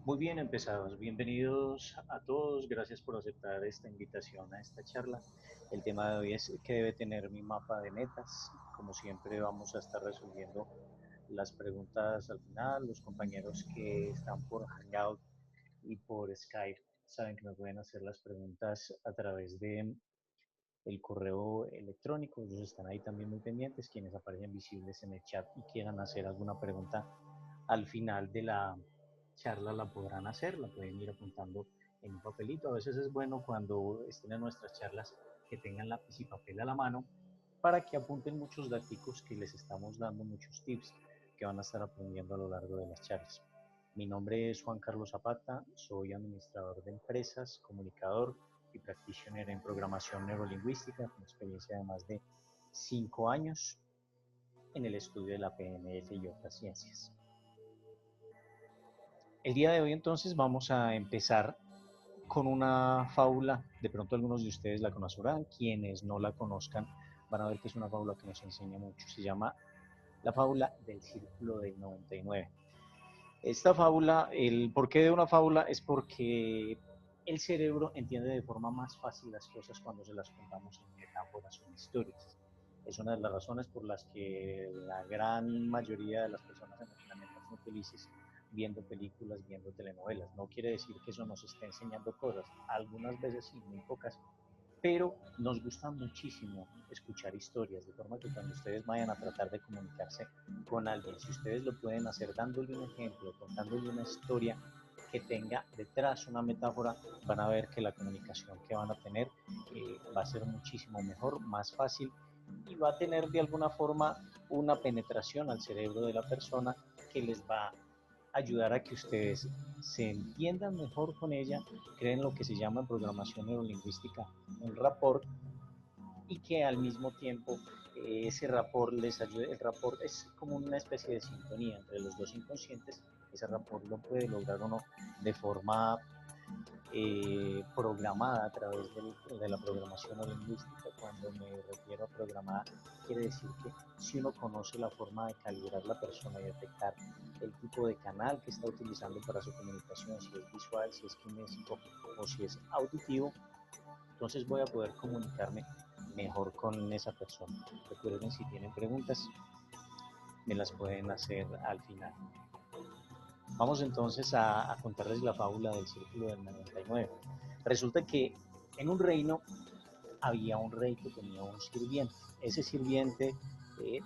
Muy bien, empezamos. Bienvenidos a todos. Gracias por aceptar esta invitación a esta charla. El tema de hoy es qué debe tener mi mapa de metas. Como siempre, vamos a estar resolviendo las preguntas al final. Los compañeros que están por Hangout y por Skype saben que me pueden hacer las preguntas a través de el correo electrónico. Ellos están ahí también muy pendientes. Quienes aparecen visibles en el chat y quieran hacer alguna pregunta al final de la charla la podrán hacer, la pueden ir apuntando en un papelito. A veces es bueno cuando estén en nuestras charlas que tengan lápiz y papel a la mano para que apunten muchos datos que les estamos dando, muchos tips que van a estar aprendiendo a lo largo de las charlas. Mi nombre es Juan Carlos Zapata, soy administrador de empresas, comunicador y practitioner en programación neurolingüística con experiencia de más de 5 años en el estudio de la PNL y otras ciencias. El día de hoy entonces vamos a empezar con una fábula, de pronto algunos de ustedes la conocerán, quienes no la conozcan van a ver que es una fábula que nos enseña mucho, se llama la fábula del círculo del 99. Esta fábula, el porqué de una fábula es porque el cerebro entiende de forma más fácil las cosas cuando se las contamos en metáforas o en historias. Es una de las razones por las que la gran mayoría de las personas en el planeta son felices viendo películas, viendo telenovelas. No quiere decir que eso nos esté enseñando cosas, algunas veces sí, muy pocas, pero nos gusta muchísimo escuchar historias, de forma que cuando ustedes vayan a tratar de comunicarse con alguien, si ustedes lo pueden hacer dándole un ejemplo, contándole una historia que tenga detrás una metáfora, van a ver que la comunicación que van a tener va a ser muchísimo mejor, más fácil y va a tener de alguna forma una penetración al cerebro de la persona que les va a ayudar a que ustedes se entiendan mejor con ella, creen lo que se llama en programación neurolingüística un rapport y que al mismo tiempo ese rapport les ayude. El rapport es como una especie de sintonía entre los dos inconscientes. Ese rapport lo puede lograr uno de forma programada a través de la programación o lingüística. Cuando me refiero a programada, quiere decir que si uno conoce la forma de calibrar la persona y detectar el tipo de canal que está utilizando para su comunicación, si es visual, si es kinésico o si es auditivo, entonces voy a poder comunicarme mejor con esa persona. Recuerden, si tienen preguntas, me las pueden hacer al final. Vamos entonces a contarles la fábula del círculo del 99. Resulta que en un reino había un rey que tenía un sirviente. Ese sirviente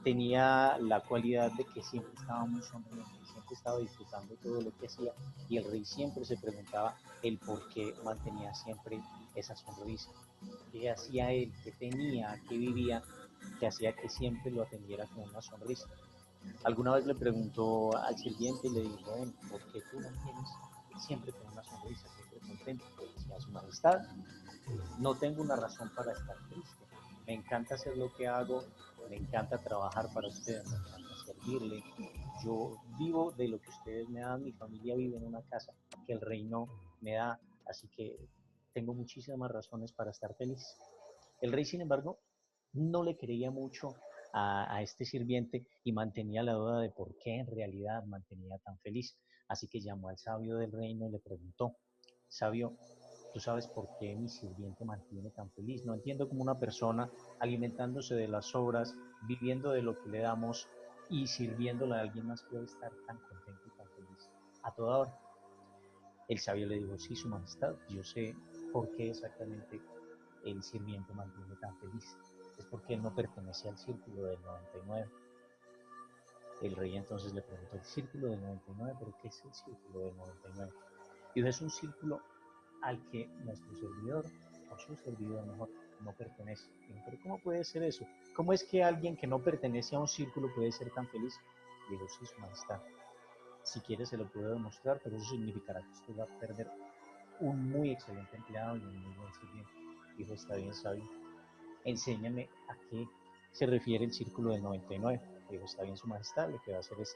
tenía la cualidad de que siempre estaba muy sonriente, siempre estaba disfrutando todo lo que hacía y el rey siempre se preguntaba el por qué mantenía siempre esa sonrisa. ¿Qué hacía él? ¿Qué tenía? ¿Qué vivía? Que hacía que siempre lo atendiera con una sonrisa. Alguna vez le preguntó al sirviente y le dijo, ven, ¿por qué tú mantienes siempre con una sonrisa, siempre contento? Decía, su majestad, no tengo una razón para estar triste. Me encanta hacer lo que hago, me encanta trabajar para ustedes, me encanta servirle. Yo vivo de lo que ustedes me dan, mi familia vive en una casa que el reino me da, así que tengo muchísimas razones para estar feliz. El rey, sin embargo, no le creía mucho a este sirviente y mantenía la duda de por qué en realidad mantenía tan feliz. Así que llamó al sabio del reino y le preguntó, sabio, ¿tú sabes por qué mi sirviente mantiene tan feliz? No entiendo cómo una persona alimentándose de las obras, viviendo de lo que le damos y sirviéndole a alguien más puede estar tan contento y tan feliz a toda hora. El sabio le dijo, sí, su majestad, yo sé por qué exactamente el sirviente mantiene tan feliz. Es porque él no pertenece al círculo del 99. El rey entonces le preguntó, ¿el círculo del 99? ¿Pero qué es el círculo del 99? Y dijo, es un círculo al que nuestro servidor, o su servidor mejor, no pertenece. Dijo, pero ¿cómo puede ser eso? ¿Cómo es que alguien que no pertenece a un círculo puede ser tan feliz? Dijo, sí, su majestad. Si quiere se lo puedo demostrar, pero eso significará que usted va a perder un muy excelente empleado y un muy buen sirviente. Dijo, está bien, sabio. Enséñame a qué se refiere el círculo del 99. Dijo, está bien, su majestad, lo que va a hacer es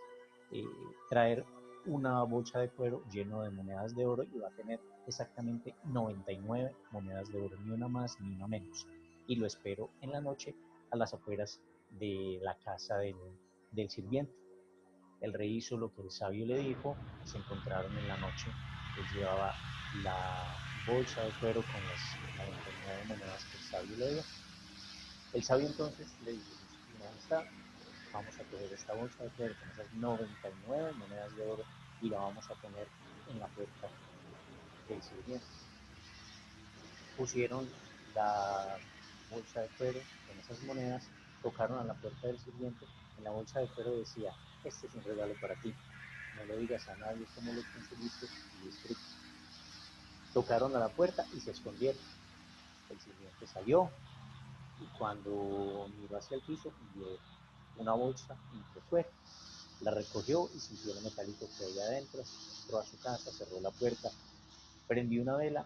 traer una bolsa de cuero lleno de monedas de oro y va a tener exactamente 99 monedas de oro, ni una más ni una menos. Y lo espero en la noche a las afueras de la casa del sirviente. El rey hizo lo que el sabio le dijo, se encontraron en la noche Él llevaba la bolsa de cuero con las 99 monedas que el sabio le dio. El sabio entonces le dijo, su majestad, vamos a coger esta bolsa de cuero con esas 99 monedas de oro y la vamos a poner en la puerta del sirviente. Pusieron la bolsa de cuero con esas monedas, tocaron a la puerta del sirviente. En la bolsa de cuero decía, este es un regalo para ti, no le digas a nadie cómo lo conseguiste y escrito. Tocaron a la puerta y se escondieron. El sirviente salió y cuando miró hacia el piso vio una bolsa y que fue. La recogió y sintió lo metálico que había adentro, entró a su casa, cerró la puerta, prendió una vela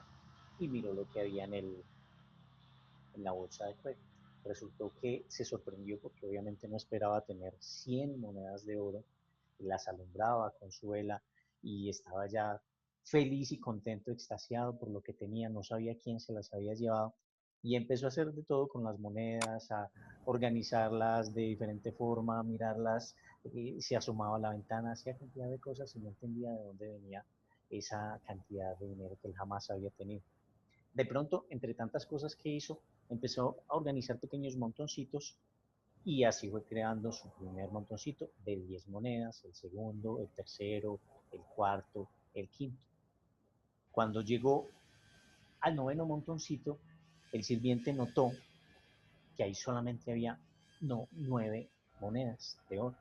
y miró lo que había en la bolsa de cuero. Resultó que se sorprendió porque obviamente no esperaba tener 100 monedas de oro, las alumbraba con su vela y estaba ya feliz y contento, extasiado por lo que tenía, no sabía quién se las había llevado y empezó a hacer de todo con las monedas, a organizarlas de diferente forma, a mirarlas, se asomaba a la ventana, hacía cantidad de cosas y no entendía de dónde venía esa cantidad de dinero que él jamás había tenido. De pronto, entre tantas cosas que hizo, empezó a organizar pequeños montoncitos y así fue creando su primer montoncito de 10 monedas, el segundo, el tercero, el cuarto, el quinto. Cuando llegó al noveno montoncito, el sirviente notó que ahí solamente había 9 monedas de oro.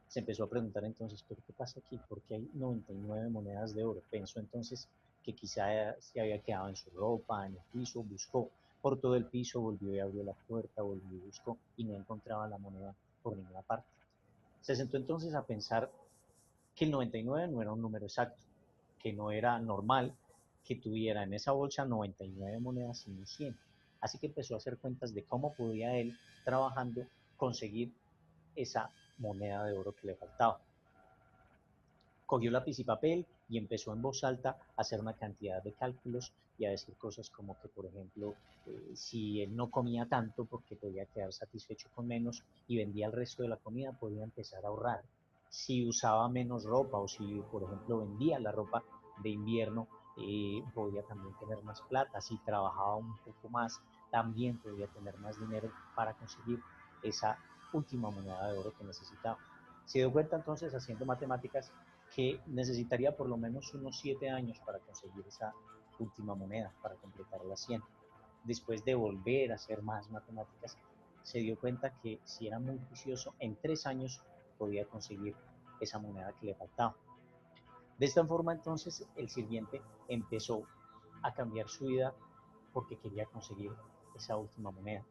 Se empezó a preguntar entonces, ¿pero qué pasa aquí? ¿Por qué hay 99 monedas de oro? Pensó entonces que quizá se había quedado en su ropa, en el piso, buscó por todo el piso, volvió y abrió la puerta, volvió y buscó y no encontraba la moneda por ninguna parte. Se sentó entonces a pensar que el 99 no era un número exacto, que no era normal que tuviera en esa bolsa 99 monedas sino 100. Así que empezó a hacer cuentas de cómo podía él, trabajando, conseguir esa moneda de oro que le faltaba. Cogió lápiz y papel y empezó en voz alta a hacer una cantidad de cálculos y a decir cosas como que, por ejemplo, si él no comía tanto porque podía quedar satisfecho con menos y vendía el resto de la comida, podía empezar a ahorrar. Si usaba menos ropa o si, por ejemplo, vendía la ropa de invierno, podía también tener más plata. Si trabajaba un poco más, también podía tener más dinero para conseguir esa última moneda de oro que necesitaba. Se dio cuenta entonces, haciendo matemáticas, que necesitaría por lo menos unos 7 años para conseguir esa última moneda, para completar las 100. Después de volver a hacer más matemáticas, se dio cuenta que si era muy juicioso, en 3 años podía conseguir esa moneda que le faltaba. De esta forma entonces el sirviente empezó a cambiar su vida porque quería conseguir esa última moneda.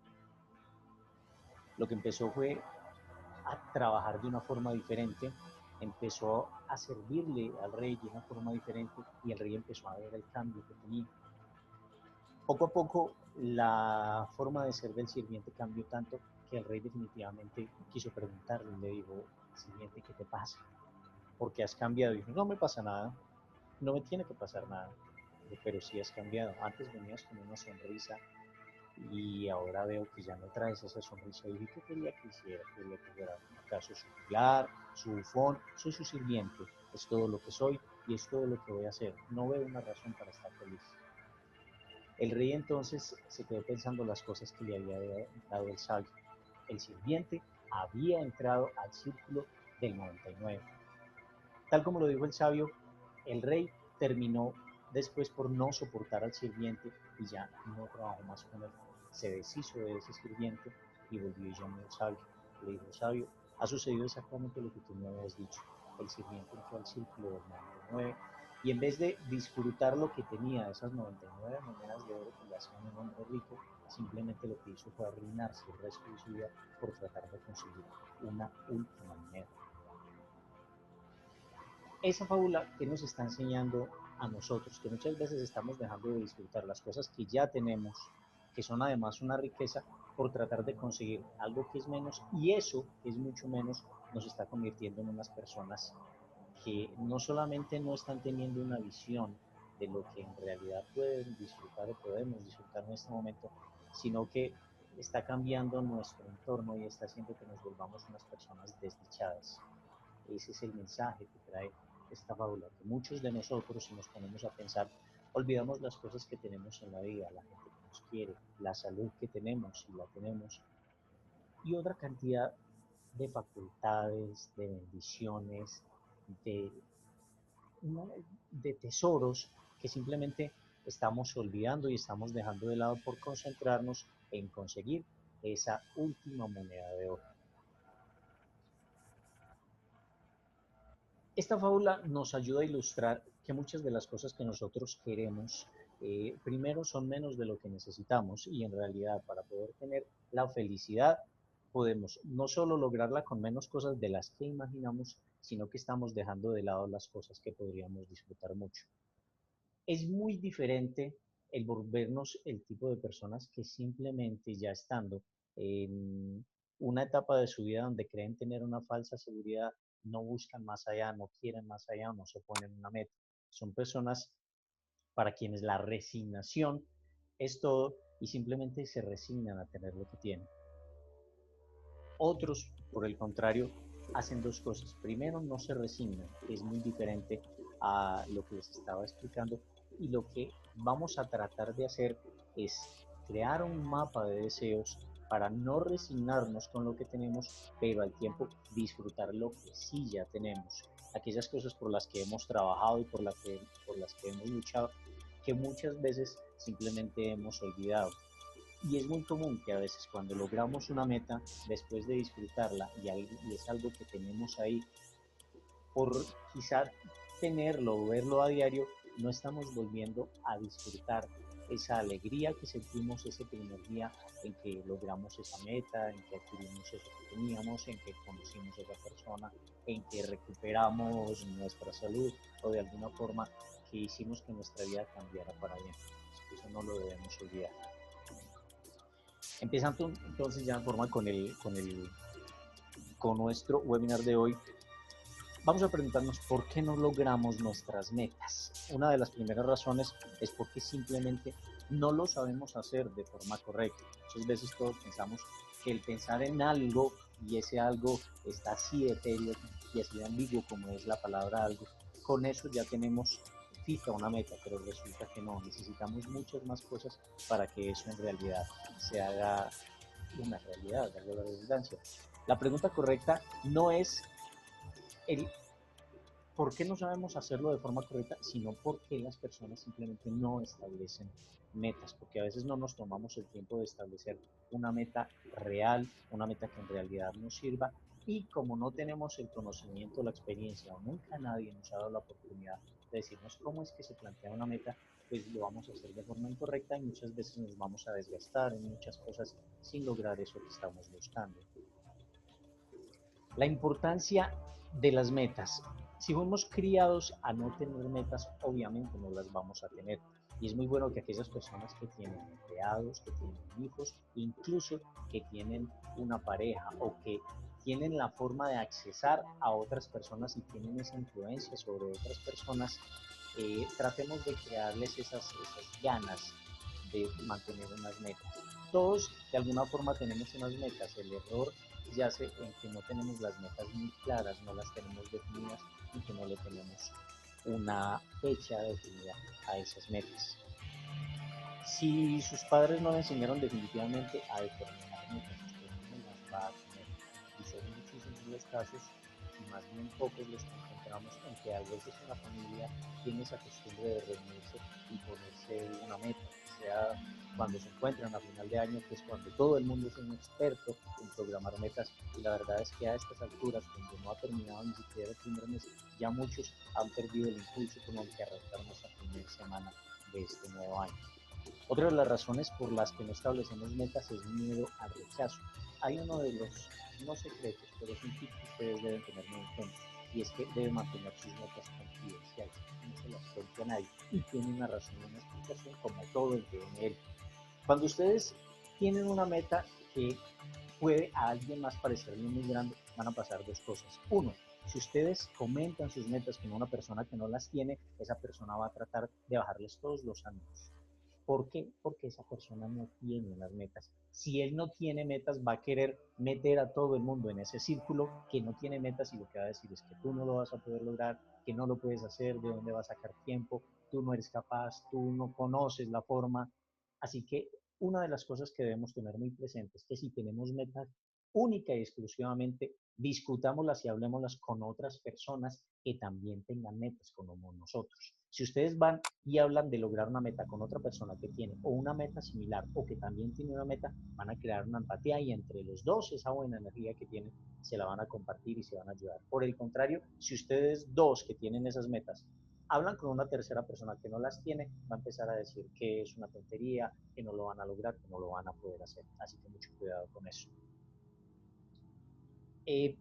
Lo que empezó fue a trabajar de una forma diferente, empezó a servirle al rey de una forma diferente y el rey empezó a ver el cambio que tenía. Poco a poco la forma de ser del sirviente cambió tanto que el rey definitivamente quiso preguntarle y le dijo, sirviente, ¿qué te pasa? ¿Por qué has cambiado? Y dijo, no me pasa nada, no me tiene que pasar nada, pero sí has cambiado. Antes venías con una sonrisa y ahora veo que ya no traes esa sonrisa. Y dije, ¿qué quería que hiciera? Quería que fuera acaso su pilar, su bufón, soy su sirviente, es todo lo que soy y es todo lo que voy a hacer. No veo una razón para estar feliz. El rey entonces se quedó pensando las cosas que le había dado el sabio. El sirviente había entrado al círculo del 99. Tal como lo dijo el sabio, el rey terminó después por no soportar al sirviente y ya no trabajó más con él. Se deshizo de ese sirviente y volvió y llamó al sabio. Le dijo, sabio, ha sucedido exactamente lo que tú me habías dicho. El sirviente entró al círculo del 99 y en vez de disfrutar lo que tenía, esas 99 monedas de oro que le hacían un hombre rico, simplemente lo que hizo fue arruinarse el resto de su vida por tratar de conseguir una última moneda. Esa fábula que nos está enseñando a nosotros, que muchas veces estamos dejando de disfrutar las cosas que ya tenemos, que son además una riqueza, por tratar de conseguir algo que es menos, y eso que es mucho menos nos está convirtiendo en unas personas que no solamente no están teniendo una visión de lo que en realidad pueden disfrutar o podemos disfrutar en este momento, sino que está cambiando nuestro entorno y está haciendo que nos volvamos unas personas desdichadas. Ese es el mensaje que trae esta fábula, que muchos de nosotros, si nos ponemos a pensar, olvidamos las cosas que tenemos en la vida, la gente que nos quiere, la salud que tenemos, si la tenemos, y otra cantidad de facultades, de bendiciones, de, de tesoros que simplemente estamos olvidando y estamos dejando de lado por concentrarnos en conseguir esa última moneda de oro. Esta fábula nos ayuda a ilustrar que muchas de las cosas que nosotros queremos, primero son menos de lo que necesitamos y en realidad para poder tener la felicidad podemos no solo lograrla con menos cosas de las que imaginamos, sino que estamos dejando de lado las cosas que podríamos disfrutar mucho. Es muy diferente el volvernos el tipo de personas que simplemente ya estando en una etapa de su vida donde creen tener una falsa seguridad, no buscan más allá, no quieren más allá, no se ponen una meta. Son personas para quienes la resignación es todo y simplemente se resignan a tener lo que tienen. Otros, por el contrario, hacen dos cosas. Primero, no se resignan, que es muy diferente a lo que les estaba explicando. Y lo que vamos a tratar de hacer es crear un mapa de deseos para no resignarnos con lo que tenemos, pero al tiempo disfrutar lo que sí ya tenemos. Aquellas cosas por las que hemos trabajado y por las que hemos luchado, que muchas veces simplemente hemos olvidado. Y es muy común que a veces cuando logramos una meta, después de disfrutarla y es algo que tenemos ahí, por quizá tenerlo o verlo a diario, no estamos volviendo a disfrutar esa alegría que sentimos ese primer día en que logramos esa meta, en que adquirimos eso que teníamos, en que conocimos a esa persona, en que recuperamos nuestra salud o de alguna forma que hicimos que nuestra vida cambiara para bien. Eso no lo debemos olvidar. Empezando entonces ya en forma con nuestro webinar de hoy, vamos a preguntarnos por qué no logramos nuestras metas. Una de las primeras razones es porque simplemente no lo sabemos hacer de forma correcta. Muchas veces todos pensamos que el pensar en algo y ese algo está así etéreo y así de ambiguo como es la palabra algo, con eso ya tenemos fija una meta, pero resulta que no, necesitamos muchas más cosas para que eso en realidad se haga una realidad, de la redundancia. La pregunta correcta no es el por qué no sabemos hacerlo de forma correcta, sino porque las personas simplemente no establecen metas, porque a veces no nos tomamos el tiempo de establecer una meta real, una meta que en realidad nos sirva, y como no tenemos el conocimiento, la experiencia, o nunca nadie nos ha dado la oportunidad de decirnos cómo es que se plantea una meta, pues lo vamos a hacer de forma incorrecta y muchas veces nos vamos a desgastar en muchas cosas sin lograr eso que estamos buscando. La importancia de las metas. Si fuimos criados a no tener metas, obviamente no las vamos a tener. Y es muy bueno que aquellas personas que tienen empleados, que tienen hijos, incluso que tienen una pareja o que tienen la forma de accesar a otras personas y tienen esa influencia sobre otras personas, tratemos de crearles esas ganas de mantener unas metas. Todos de alguna forma tenemos unas metas. El error yace en que no tenemos las metas muy claras, no las tenemos definidas y que no le tenemos una fecha definida a esas metas. Si sus padres no le enseñaron definitivamente a determinar metas, usted no las va a tener. Y son muchísimos los casos, y más bien pocos los que encontramos en que a veces una familia tiene esa costumbre de reunirse y ponerse una meta, sea cuando se encuentran a final de año, que es cuando todo el mundo es un experto en programar metas, y la verdad es que a estas alturas, cuando no ha terminado ni siquiera el primer mes, ya muchos han perdido el impulso con el que arrancaron esa primera semana de este nuevo año. Otra de las razones por las que no establecemos metas es miedo al rechazo. Hay uno de los, no secretos, pero es un tip que ustedes deben tener muy en cuenta, y es que deben mantener sus metas confidenciales, no se las cuente a nadie, y tiene una razón y una explicación como todo el PNL. Cuando ustedes tienen una meta que puede a alguien más parecerle muy grande, van a pasar dos cosas. Uno, si ustedes comentan sus metas con una persona que no las tiene, esa persona va a tratar de bajarles todos los ánimos. ¿Por qué? Porque esa persona no tiene unas metas. Si él no tiene metas, va a querer meter a todo el mundo en ese círculo que no tiene metas y lo que va a decir es que tú no lo vas a poder lograr, que no lo puedes hacer, de dónde vas a sacar tiempo, tú no eres capaz, tú no conoces la forma. Así que una de las cosas que debemos tener muy presentes es que si tenemos metas única y exclusivamente, discutámoslas y hablemoslas con otras personas que también tengan metas como nosotros. Si ustedes van y hablan de lograr una meta con otra persona que tiene o una meta similar o que también tiene una meta, van a crear una empatía y entre los dos esa buena energía que tienen se la van a compartir y se van a ayudar. Por el contrario, si ustedes dos que tienen esas metas hablan con una tercera persona que no las tiene, va a empezar a decir que es una tontería, que no lo van a lograr, que no lo van a poder hacer. Así que mucho cuidado con eso. Eh,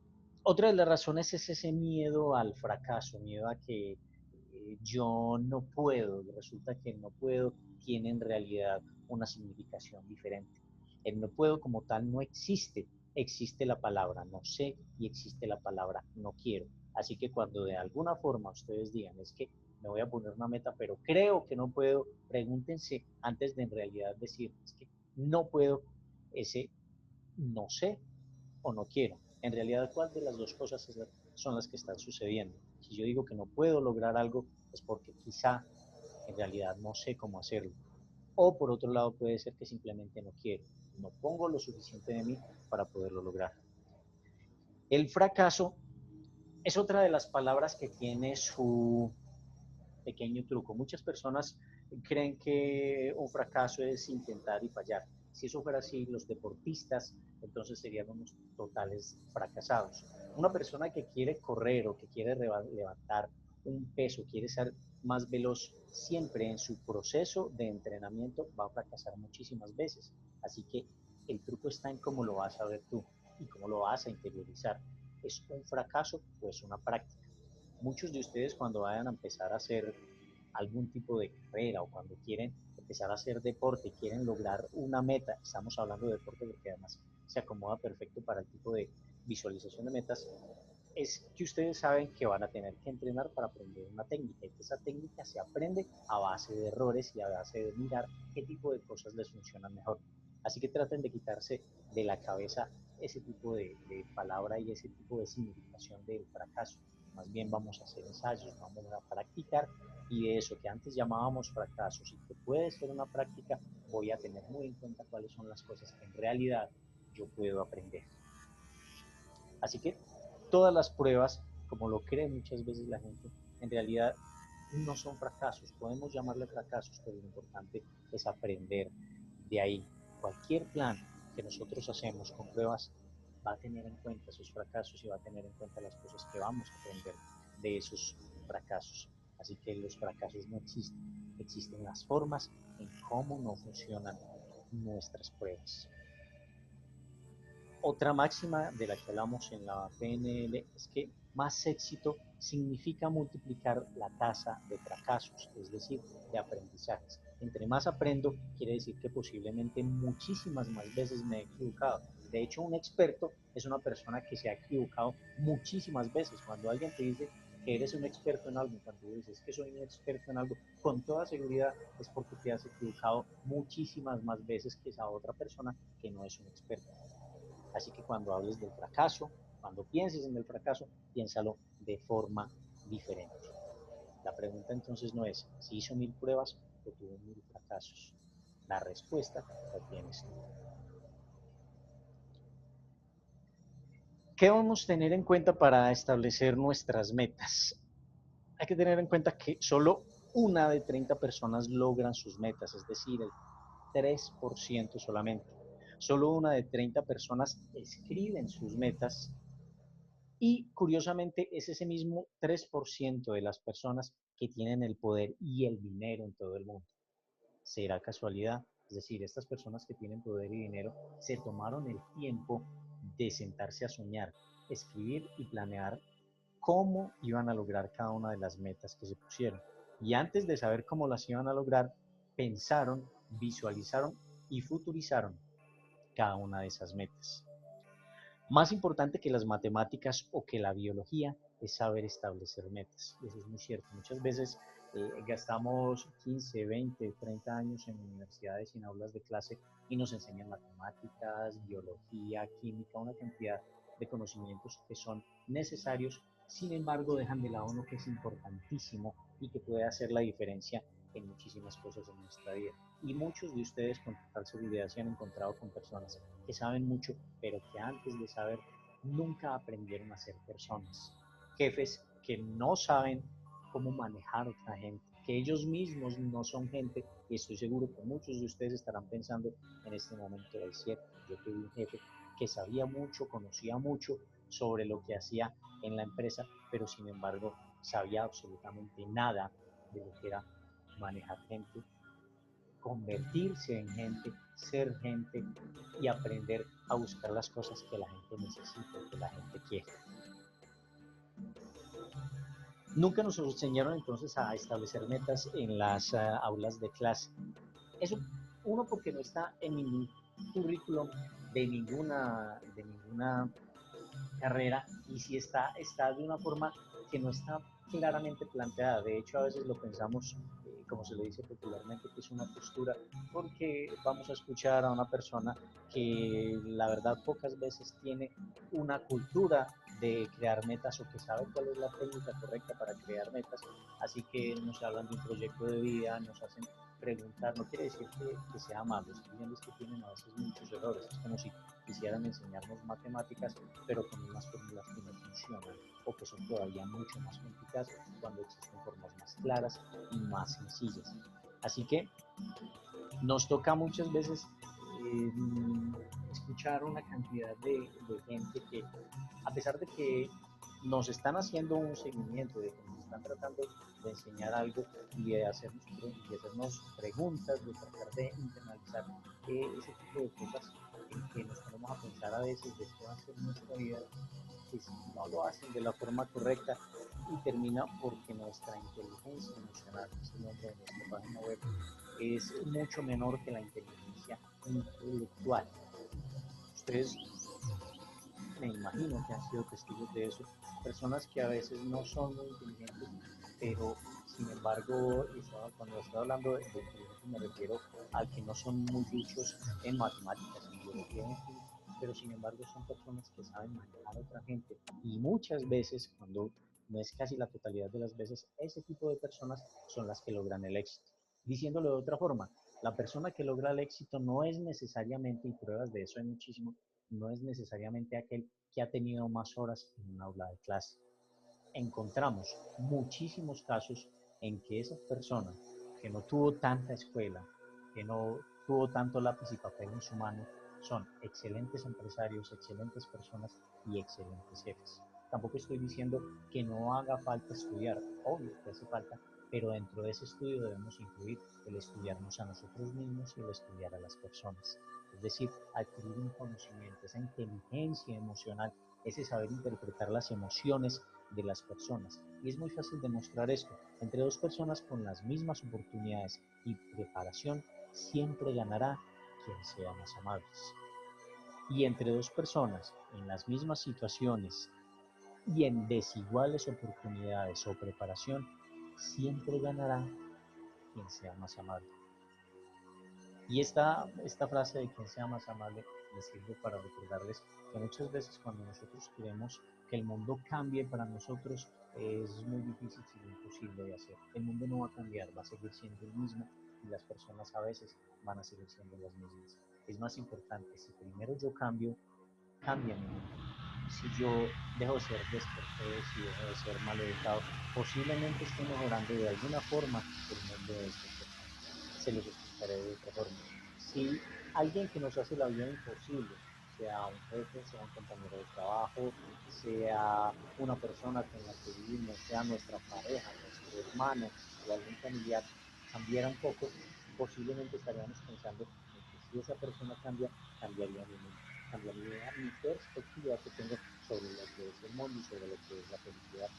Otra de las razones es ese miedo al fracaso, miedo a que yo no puedo, resulta que el no puedo tiene en realidad una significación diferente. El no puedo como tal no existe, existe la palabra no sé y existe la palabra no quiero. Así que cuando de alguna forma ustedes digan es que me voy a poner una meta, pero creo que no puedo, pregúntense antes de en realidad decir es que no puedo, ese no sé o no quiero. En realidad, ¿cuál de las dos cosas son las que están sucediendo? Si yo digo que no puedo lograr algo, es porque quizá en realidad no sé cómo hacerlo. O por otro lado puede ser que simplemente no quiero, no pongo lo suficiente de mí para poderlo lograr. El fracaso es otra de las palabras que tiene su pequeño truco. Muchas personas creen que un fracaso es intentar y fallar. Si eso fuera así, los deportistas entonces serían unos totales fracasados. Una persona que quiere correr o que quiere levantar un peso, quiere ser más veloz, siempre en su proceso de entrenamiento va a fracasar muchísimas veces. Así que el truco está en cómo lo vas a ver tú y cómo lo vas a interiorizar. ¿Es un fracaso o es una práctica? Muchos de ustedes cuando vayan a empezar a hacer algún tipo de carrera o cuando quieren empezar a hacer deporte, quieren lograr una meta, estamos hablando de deporte porque además se acomoda perfecto para el tipo de visualización de metas, es que ustedes saben que van a tener que entrenar para aprender una técnica y que esa técnica se aprende a base de errores y a base de mirar qué tipo de cosas les funcionan mejor. Así que traten de quitarse de la cabeza ese tipo de palabra y ese tipo de significación del fracaso. Más bien vamos a hacer ensayos, vamos a practicar y de eso que antes llamábamos fracasos y que puede ser una práctica, voy a tener muy en cuenta cuáles son las cosas que en realidad yo puedo aprender. Así que todas las pruebas, como lo cree muchas veces la gente, en realidad no son fracasos. Podemos llamarle fracasos, pero lo importante es aprender de ahí. Cualquier plan que nosotros hacemos con pruebas va a tener en cuenta esos fracasos y va a tener en cuenta las cosas que vamos a aprender de esos fracasos. Así que los fracasos no existen, existen las formas en cómo no funcionan nuestras pruebas. Otra máxima de la que hablamos en la PNL es que más éxito significa multiplicar la tasa de fracasos, es decir, de aprendizajes. Entre más aprendo, quiere decir que posiblemente muchísimas más veces me he equivocado. De hecho, un experto es una persona que se ha equivocado muchísimas veces. Cuando alguien te dice que eres un experto en algo, cuando dices que soy un experto en algo, con toda seguridad es porque te has equivocado muchísimas más veces que esa otra persona que no es un experto. Así que cuando hables del fracaso, cuando pienses en el fracaso, piénsalo de forma diferente. La pregunta entonces no es si hizo 1000 pruebas o tuvo 1000 fracasos. La respuesta la tienes tú. ¿Qué debemos tener en cuenta para establecer nuestras metas? Hay que tener en cuenta que solo una de 30 personas logran sus metas, es decir, el 3% solamente. Solo una de 30 personas escriben sus metas y curiosamente es ese mismo 3% de las personas que tienen el poder y el dinero en todo el mundo. ¿Será casualidad? Es decir, estas personas que tienen poder y dinero se tomaron el tiempo de sentarse a soñar, escribir y planear cómo iban a lograr cada una de las metas que se pusieron. Y antes de saber cómo las iban a lograr, pensaron, visualizaron y futurizaron cada una de esas metas. Más importante que las matemáticas o que la biología es saber establecer metas. Y eso es muy cierto. Muchas veces Gastamos 15, 20, 30 años en universidades y en aulas de clase y nos enseñan matemáticas, biología, química, una cantidad de conocimientos que son necesarios, sin embargo dejan de lado uno que es importantísimo y que puede hacer la diferencia en muchísimas cosas en nuestra vida. Y muchos de ustedes con total seguridad se han encontrado con personas que saben mucho, pero que antes de saber nunca aprendieron a ser personas. Jefes que no saben cómo manejar a otra gente, que ellos mismos no son gente, y estoy seguro que muchos de ustedes estarán pensando en este momento, es cierto, yo tuve un jefe que sabía mucho, conocía mucho sobre lo que hacía en la empresa, pero sin embargo sabía absolutamente nada de lo que era manejar gente, convertirse en gente, ser gente y aprender a buscar las cosas que la gente necesita, que la gente quiere. Nunca nos enseñaron entonces a establecer metas en las aulas de clase. Eso, uno, porque no está en ningún currículum de ninguna carrera, y si está, está de una forma que no está claramente planteada. De hecho, a veces lo pensamos, como se le dice popularmente, que es una postura, porque vamos a escuchar a una persona que la verdad pocas veces tiene una cultura de crear metas o que sabe cuál es la técnica correcta para crear metas, así que nos hablan de un proyecto de vida, nos hacen preguntar, no quiere decir que sea malo, simplemente es que tienen a veces muchos errores, es como si quisieran enseñarnos matemáticas, pero con unas fórmulas que no funcionan o que son todavía mucho más complicadas cuando existen formas más claras y más sencillas. Así que nos toca muchas veces eh, escuchar una cantidad de gente que, a pesar de que nos están haciendo un seguimiento, de que nos están tratando de enseñar algo y de hacernos preguntas, de tratar de internalizar ese tipo de cosas en que nos ponemos a pensar a veces de qué va a ser nuestra vida, pues no lo hacen de la forma correcta y termina porque nuestra inteligencia emocional, que es el nombre de nuestra página web, es mucho menor que la inteligencia intelectual. Ustedes, me imagino que han sido testigos de eso, personas que a veces no son muy inteligentes, pero sin embargo, cuando estoy hablando de inteligentes me refiero a que no son muy duchos en matemáticas, en biología, en química, pero sin embargo son personas que saben manejar a otra gente. Y muchas veces, cuando no es casi la totalidad de las veces, ese tipo de personas son las que logran el éxito. Diciéndolo de otra forma, la persona que logra el éxito no es necesariamente, y pruebas de eso hay muchísimo, no es necesariamente aquel que ha tenido más horas en un aula de clase. Encontramos muchísimos casos en que esa persona que no tuvo tanta escuela, que no tuvo tanto lápiz y papel en su mano, son excelentes empresarios, excelentes personas y excelentes jefes. Tampoco estoy diciendo que no haga falta estudiar, obvio que hace falta, pero dentro de ese estudio debemos incluir el estudiarnos a nosotros mismos y el estudiar a las personas. Es decir, adquirir un conocimiento, esa inteligencia emocional, ese saber interpretar las emociones de las personas. Y es muy fácil demostrar esto. Entre dos personas con las mismas oportunidades y preparación, siempre ganará quien sea más amable. Y entre dos personas en las mismas situaciones y en desiguales oportunidades o preparación, siempre ganará quien sea más amable. Y esta frase de quien sea más amable me sirve para recordarles que muchas veces cuando nosotros queremos que el mundo cambie para nosotros, es muy difícil, si no imposible de hacer. El mundo no va a cambiar, va a seguir siendo el mismo y las personas a veces van a seguir siendo las mismas. Es más importante, si primero yo cambio, cambia mi mundo. Si yo dejo de ser descortés, si dejo de ser maleducado, posiblemente esté mejorando de alguna forma el mundo de estas personas. Se los explicaré de otra forma. Si alguien que nos hace la vida imposible, sea un jefe, sea un compañero de trabajo, sea una persona con la que vivimos, sea nuestra pareja, nuestro hermano o algún familiar, cambiara un poco, posiblemente estaríamos pensando en que si esa persona cambia, cambiaría mi mundo, cambiaría mi perspectiva que tengo sobre lo que es el mundo y sobre lo que es la felicidad.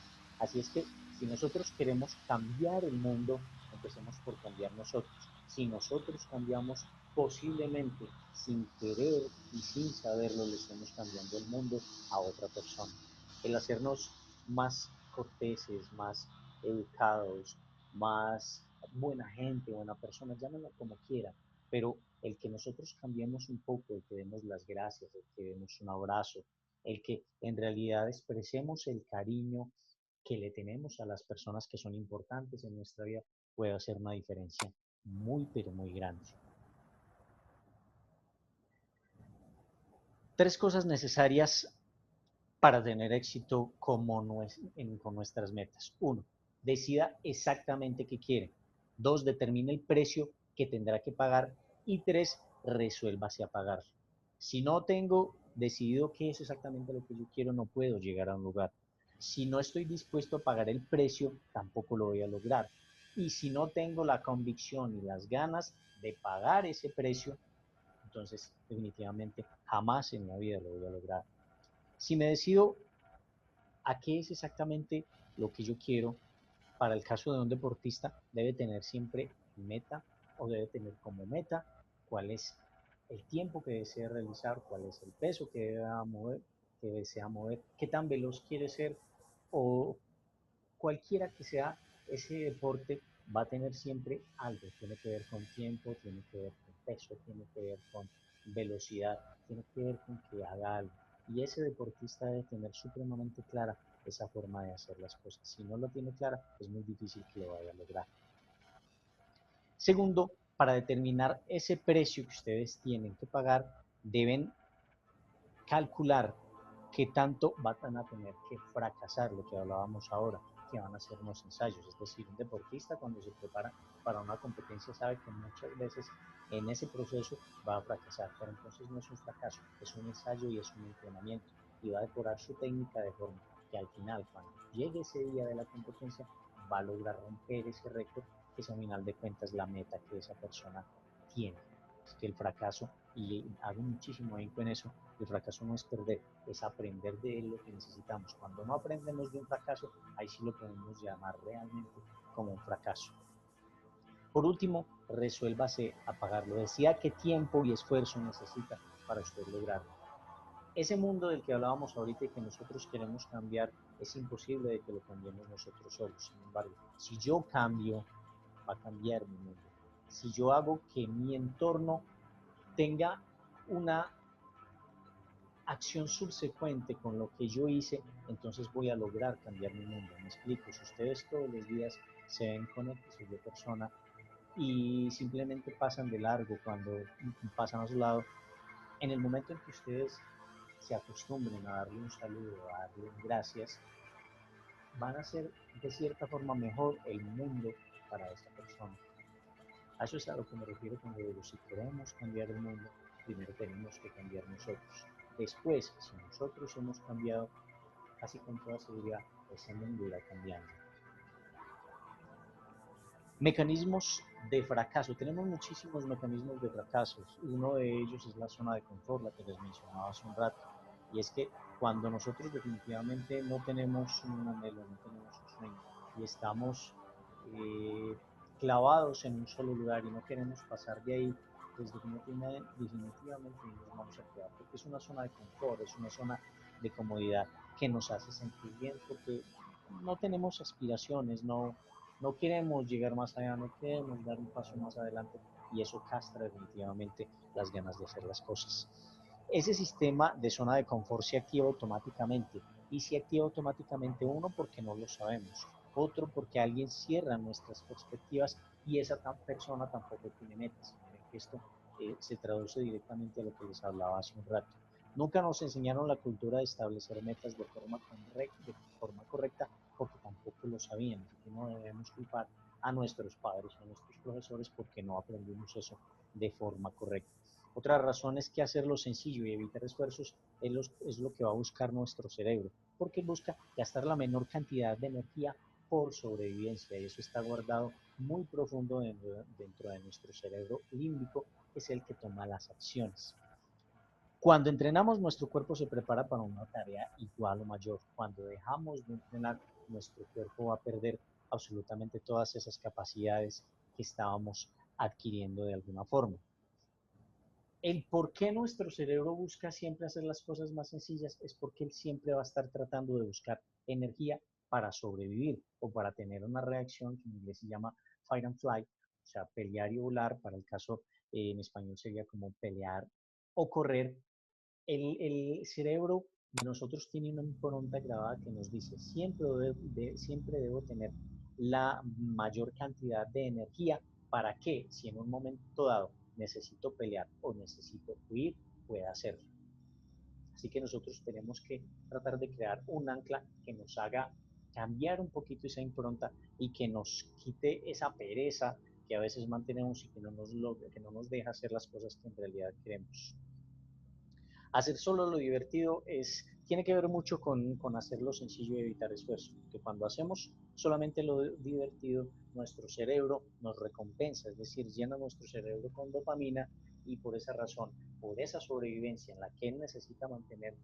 Así es que si nosotros queremos cambiar el mundo, empecemos por cambiar nosotros. Si nosotros cambiamos, posiblemente sin querer y sin saberlo, le estemos cambiando el mundo a otra persona. El hacernos más corteses, más educados, más buena gente, buena persona, llámenlo como quiera, pero el que nosotros cambiemos un poco, el que demos las gracias, el que demos un abrazo, el que en realidad expresemos el cariño que le tenemos a las personas que son importantes en nuestra vida, puede hacer una diferencia muy, pero muy grande. Tres cosas necesarias para tener éxito con nuestras metas. Uno, decida exactamente qué quiere. Dos, determine el precio que tendrá que pagar. Y tres, resuélvase a pagar. Si no tengo decidido qué es exactamente lo que yo quiero, no puedo llegar a un lugar. Si no estoy dispuesto a pagar el precio, tampoco lo voy a lograr. Y si no tengo la convicción y las ganas de pagar ese precio, entonces definitivamente jamás en la vida lo voy a lograr. Si me decido a qué es exactamente lo que yo quiero, para el caso de un deportista, debe tener siempre meta o debe tener como meta cuál es el tiempo que desea realizar, cuál es el peso que desea mover, qué tan veloz quiere ser o cualquiera que sea ese deporte va a tener siempre algo, tiene que ver con tiempo, tiene que ver con peso, tiene que ver con velocidad, tiene que ver con que haga algo. Y ese deportista debe tener supremamente clara esa forma de hacer las cosas. Si no lo tiene clara, es muy difícil que lo vaya a lograr. Segundo, para determinar ese precio que ustedes tienen que pagar, deben calcular qué tanto van a tener que fracasar, lo que hablábamos ahora, que van a ser unos ensayos. Es decir, un deportista cuando se prepara para una competencia sabe que muchas veces en ese proceso va a fracasar, pero entonces no es un fracaso, es un ensayo y es un entrenamiento y va a depurar su técnica de forma que al final, cuando llegue ese día de la competencia, va a lograr romper ese récord, que es a final de cuentas la meta que esa persona tiene. Es que el fracaso, y hago muchísimo énfasis en eso, el fracaso no es perder, es aprender de él lo que necesitamos. Cuando no aprendemos de un fracaso, ahí sí lo podemos llamar realmente como un fracaso. Por último, resuélvase a pagarlo. Decía qué tiempo y esfuerzo necesita para usted lograrlo. Ese mundo del que hablábamos ahorita y que nosotros queremos cambiar, es imposible de que lo cambiemos nosotros solos. Sin embargo, si yo cambio, va a cambiar mi mundo. Si yo hago que mi entorno tenga una acción subsecuente con lo que yo hice, entonces voy a lograr cambiar mi mundo. Me explico, si ustedes todos los días se ven con X de persona y simplemente pasan de largo cuando pasan a su lado, en el momento en que ustedes se acostumbren a darle un saludo, a darle gracias, van a ser de cierta forma mejor el mundo para esa persona. A eso es a lo que me refiero cuando digo, si queremos cambiar el mundo, primero tenemos que cambiar nosotros. Después, si nosotros hemos cambiado, casi con toda seguridad, ese mundo irá cambiando. Mecanismos de fracaso. Tenemos muchísimos mecanismos de fracaso. Uno de ellos es la zona de confort, la que les mencionaba hace un rato. Y es que cuando nosotros definitivamente no tenemos un anhelo, no tenemos un sueño y estamos eh, clavados en un solo lugar y no queremos pasar de ahí, pues definitivamente nos vamos a quedar, porque es una zona de confort, es una zona de comodidad que nos hace sentir bien porque no tenemos aspiraciones, no queremos llegar más allá, no queremos dar un paso más adelante y eso castra definitivamente las ganas de hacer las cosas. Ese sistema de zona de confort se activa automáticamente y se activa automáticamente uno porque no lo sabemos, otro porque alguien cierra nuestras perspectivas y esa persona tampoco tiene metas. Esto se traduce directamente a lo que les hablaba hace un rato. Nunca nos enseñaron la cultura de establecer metas de forma correcta porque tampoco lo sabían, así que no debemos culpar a nuestros padres o a nuestros profesores porque no aprendimos eso de forma correcta. Otra razón es que hacerlo sencillo y evitar esfuerzos es lo que va a buscar nuestro cerebro, porque busca gastar la menor cantidad de energía por sobrevivencia y eso está guardado muy profundo dentro de nuestro cerebro límbico, que es el que toma las acciones. Cuando entrenamos, nuestro cuerpo se prepara para una tarea igual o mayor. Cuando dejamos de entrenar, nuestro cuerpo va a perder absolutamente todas esas capacidades que estábamos adquiriendo de alguna forma. El por qué nuestro cerebro busca siempre hacer las cosas más sencillas es porque él siempre va a estar tratando de buscar energía para sobrevivir o para tener una reacción que en inglés se llama fight and flight, o sea, pelear y volar, para el caso en español sería como pelear o correr. El cerebro de nosotros tiene una impronta grabada que nos dice, siempre debo tener la mayor cantidad de energía para que, si en un momento dado necesito pelear o necesito huir, pueda hacerlo. Así que nosotros tenemos que tratar de crear un ancla que nos haga cambiar un poquito esa impronta y que nos quite esa pereza que a veces mantenemos y que no nos deja hacer las cosas que en realidad queremos. Hacer solo lo divertido tiene que ver mucho con hacerlo sencillo y evitar esfuerzo, que cuando hacemos solamente lo divertido, nuestro cerebro nos recompensa, es decir, llena nuestro cerebro con dopamina y por esa razón, por esa sobrevivencia en la que él necesita mantener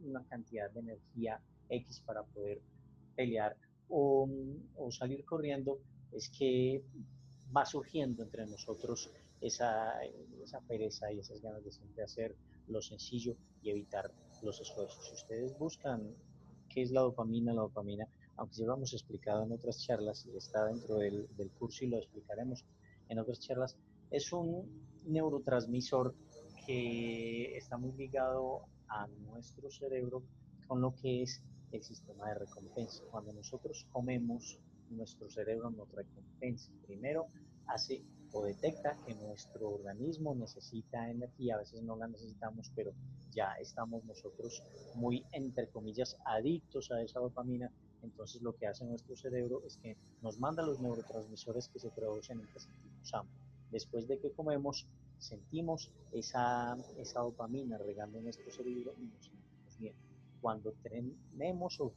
una cantidad de energía X para poder pelear o salir corriendo, es que va surgiendo entre nosotros esa pereza y esas ganas de siempre hacer lo sencillo y evitar los esfuerzos. Si ustedes buscan qué es la dopamina, aunque ya lo hemos explicado en otras charlas y está dentro del curso y lo explicaremos en otras charlas, es un neurotransmisor que está muy ligado a nuestro cerebro con lo que es el sistema de recompensa. Cuando nosotros comemos, nuestro cerebro nos recompensa. Primero, hace o detecta que nuestro organismo necesita energía, a veces no la necesitamos, pero ya estamos nosotros muy, entre comillas, adictos a esa dopamina. Entonces lo que hace nuestro cerebro es que nos manda los neurotransmisores que se producen en que sentimos hambre. Después de que comemos, sentimos esa dopamina regando nuestro cerebro y nos sentimos bien. Cuando tenemos o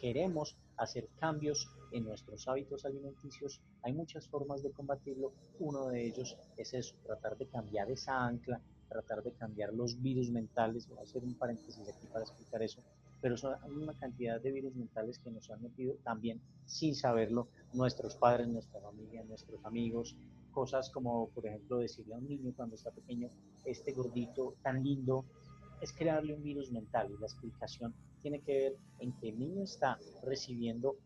queremos hacer cambios en nuestros hábitos alimenticios, hay muchas formas de combatirlo. Uno de ellos es eso, tratar de cambiar esa ancla, tratar de cambiar los virus mentales. Voy a hacer un paréntesis aquí para explicar eso, pero son una cantidad de virus mentales que nos han metido también sin saberlo nuestros padres, nuestra familia, nuestros amigos. Cosas como, por ejemplo, decirle a un niño cuando está pequeño, este gordito tan lindo, es crearle un virus mental y la explicación tiene que ver en que el niño está recibiendo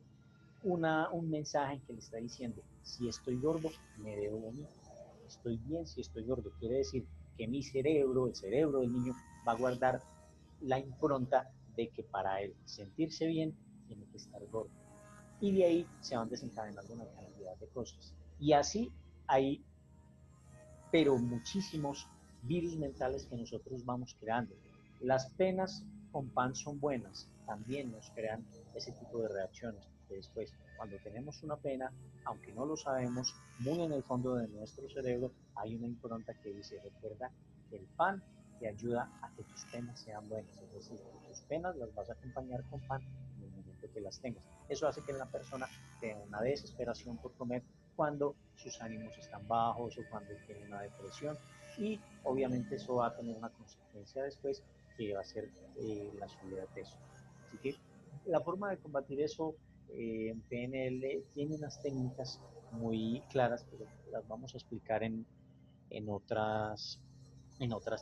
un mensaje que le está diciendo, si estoy gordo, me veo bonito, estoy bien si estoy gordo. Quiere decir que mi cerebro, el cerebro del niño, va a guardar la impronta de que para él sentirse bien, tiene que estar gordo. Y de ahí se van desencadenando una cantidad de cosas. Y así hay, pero muchísimos virus mentales que nosotros vamos creando. Las penas con pan son buenas, también nos crean ese tipo de reacciones, porque después, cuando tenemos una pena, aunque no lo sabemos, muy en el fondo de nuestro cerebro hay una impronta que dice, recuerda que el pan te ayuda a que tus penas sean buenas, es decir, que tus penas las vas a acompañar con pan en el momento que las tengas. Eso hace que la persona tenga una desesperación por comer cuando sus ánimos están bajos o cuando tiene una depresión y obviamente eso va a tener una consecuencia después que va a ser la subida de peso. Así que la forma de combatir eso en PNL tiene unas técnicas muy claras, pero las vamos a explicar en, en otras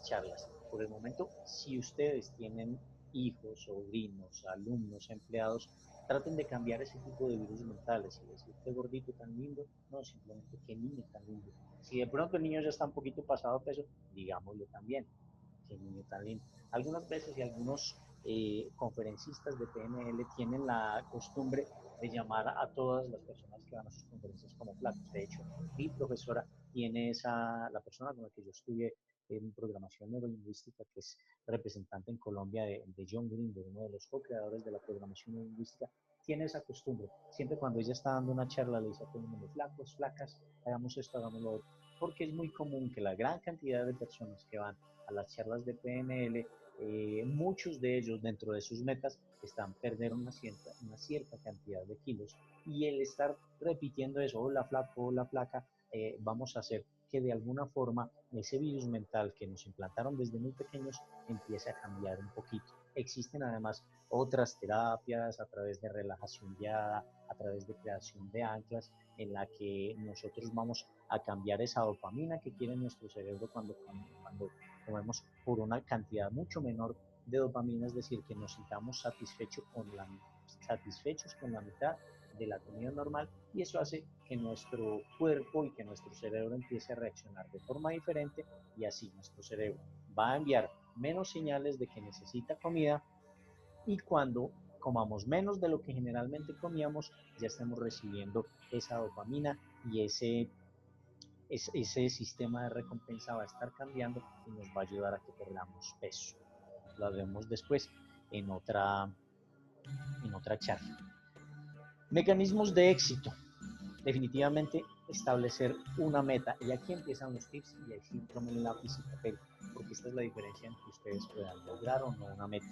charlas. Por el momento, si ustedes tienen hijos, sobrinos, alumnos, empleados, traten de cambiar ese tipo de virus mentales y decir, qué gordito tan lindo, no, simplemente qué niño tan lindo. Si de pronto el niño ya está un poquito pasado de peso, digámoslo también, qué niño tan lindo. Algunas veces y algunos conferencistas de PNL tienen la costumbre de llamar a todas las personas que van a sus conferencias como flacos. De hecho, mi profesora tiene la persona con la que yo estudié en programación neurolingüística, que es representante en Colombia de John Grinder, uno de los co-creadores de la programación neurolingüística, tiene esa costumbre. Siempre cuando ella está dando una charla le dice a todo el mundo, flacos, flacas, hagamos esto, hagamos lo otro. Porque es muy común que la gran cantidad de personas que van a las charlas de PNL, muchos de ellos dentro de sus metas están perder una cierta cantidad de kilos y el estar repitiendo eso, hola flaco, hola flaca, vamos a hacer que de alguna forma ese virus mental que nos implantaron desde muy pequeños empiece a cambiar un poquito. Existen además otras terapias a través de relajación guiada, a través de creación de anclas, en la que nosotros vamos a cambiar esa dopamina que quiere nuestro cerebro cuando comemos por una cantidad mucho menor de dopamina, es decir, que nos sintamos satisfechos con satisfechos con la mitad de la comida normal y eso hace que nuestro cuerpo y que nuestro cerebro empiece a reaccionar de forma diferente y así nuestro cerebro va a enviar menos señales de que necesita comida y cuando comamos menos de lo que generalmente comíamos, ya estamos recibiendo esa dopamina y ese sistema de recompensa va a estar cambiando y nos va a ayudar a que perdamos peso. Lo vemos después en otra charla. Mecanismos de éxito. Definitivamente establecer una meta. Y aquí empiezan los tips y ahí sí tomen lápiz y papel, porque esta es la diferencia entre ustedes puedan lograr o no una meta.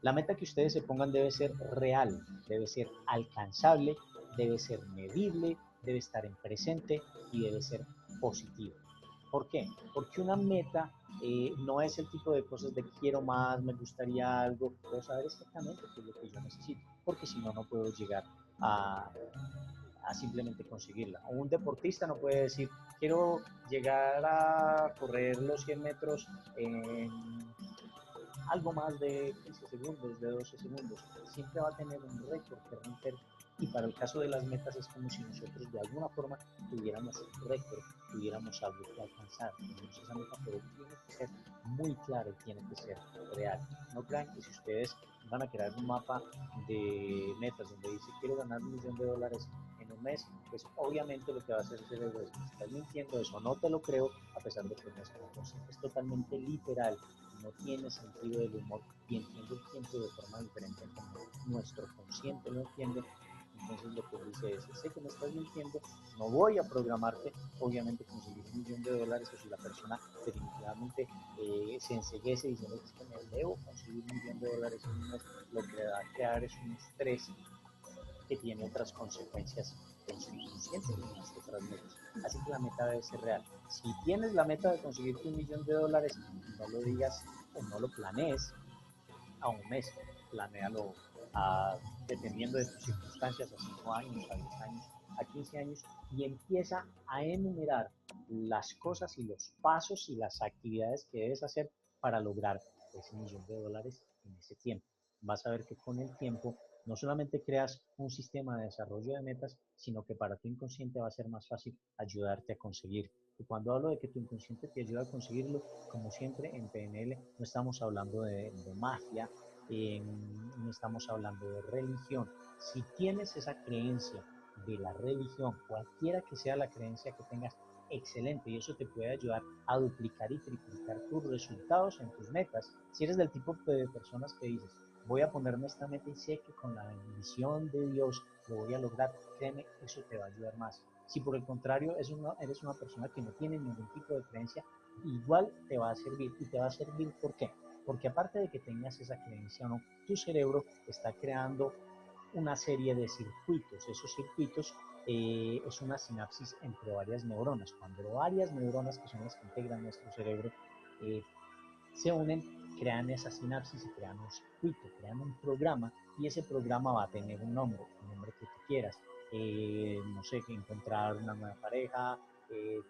La meta que ustedes se pongan debe ser real, debe ser alcanzable, debe ser medible, debe estar en presente y debe ser positiva. ¿Por qué? Porque una meta no es el tipo de cosas de quiero más, me gustaría algo, debo saber exactamente qué es lo que yo necesito, porque si no, no puedo llegar a, a simplemente conseguirla. O un deportista no puede decir, quiero llegar a correr los 100 metros en algo más de 15 segundos, de 12 segundos. Siempre va a tener un récord que romper y para el caso de las metas es como si nosotros de alguna forma tuviéramos un récord, tuviéramos algo que alcanzar. Tenemos esa meta, pero tiene que ser muy claro y tiene que ser real. No crean que si ustedes van a crear un mapa de metas donde dice quiero ganar $1.000.000 en un mes, pues obviamente lo que va a hacer el cerebro es, me estás mintiendo, eso no te lo creo, a pesar de que nuestro consciente es totalmente literal, no tiene sentido del humor y entiende el tiempo de forma diferente como nuestro consciente lo entiende. Entonces lo que dice es, sé que me estás mintiendo, no voy a programarte, obviamente conseguir $1.000.000, o si la persona definitivamente se enseguece diciendo que me debo conseguir $1.000.000 en un mes, lo que va a crear es un estrés que tiene otras consecuencias en su inconsciente y en las otras metas. Así que la meta debe ser real. Si tienes la meta de conseguirte $1.000.000, no lo digas o no lo planees a un mes, planéalo dependiendo de tus circunstancias a 5 años, a 10 años, a 15 años y empieza a enumerar las cosas y los pasos y las actividades que debes hacer para lograr ese $1.000.000 en ese tiempo. Vas a ver que con el tiempo no solamente creas un sistema de desarrollo de metas, sino que para tu inconsciente va a ser más fácil ayudarte a conseguir. Y cuando hablo de que tu inconsciente te ayuda a conseguirlo, como siempre en PNL, no estamos hablando de magia, no estamos hablando de religión. Si tienes esa creencia de la religión, cualquiera que sea la creencia que tengas, excelente, y eso te puede ayudar a duplicar y triplicar tus resultados en tus metas. Si eres del tipo de personas que dices, voy a ponerme esta meta y sé que con la bendición de Dios lo voy a lograr, créeme, eso te va a ayudar más. Si por el contrario eres una persona que no tiene ningún tipo de creencia, igual te va a servir. ¿Y te va a servir por qué? Porque aparte de que tengas esa creencia o no, tu cerebro está creando una serie de circuitos. Esos circuitos es una sinapsis entre varias neuronas. Cuando varias neuronas, que son las que integran nuestro cerebro, eh, se unen, crean esa sinapsis y crean un circuito, crean un programa y ese programa va a tener un nombre que tú quieras. No sé, encontrar una nueva pareja,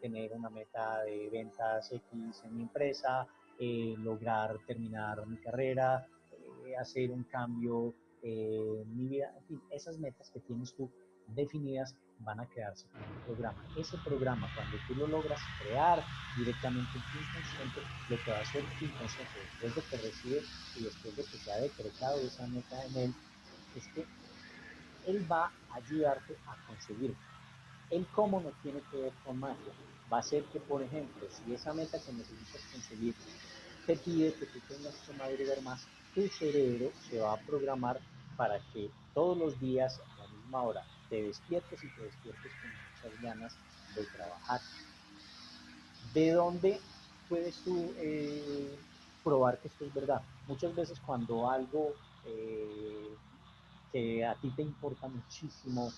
tener una meta de ventas X en mi empresa, lograr terminar mi carrera, hacer un cambio en mi vida, en fin, esas metas que tienes tú definidas van a quedarse con un programa. Ese programa, cuando tú lo logras crear directamente en tu inconsciente, lo que va a hacer tu inconsciente después de que recibe y después de que se ha decretado esa meta en él, es que él va a ayudarte a conseguir. El cómo no tiene que ver con magia. Va a ser que, por ejemplo, si esa meta que necesitas conseguir te pide que tú tengas que madrugar más, tu cerebro se va a programar para que todos los días a la misma hora te despiertes y te despiertes con muchas ganas de trabajar. ¿De dónde puedes tú probar que esto es verdad? Muchas veces cuando algo que a ti te importa muchísimo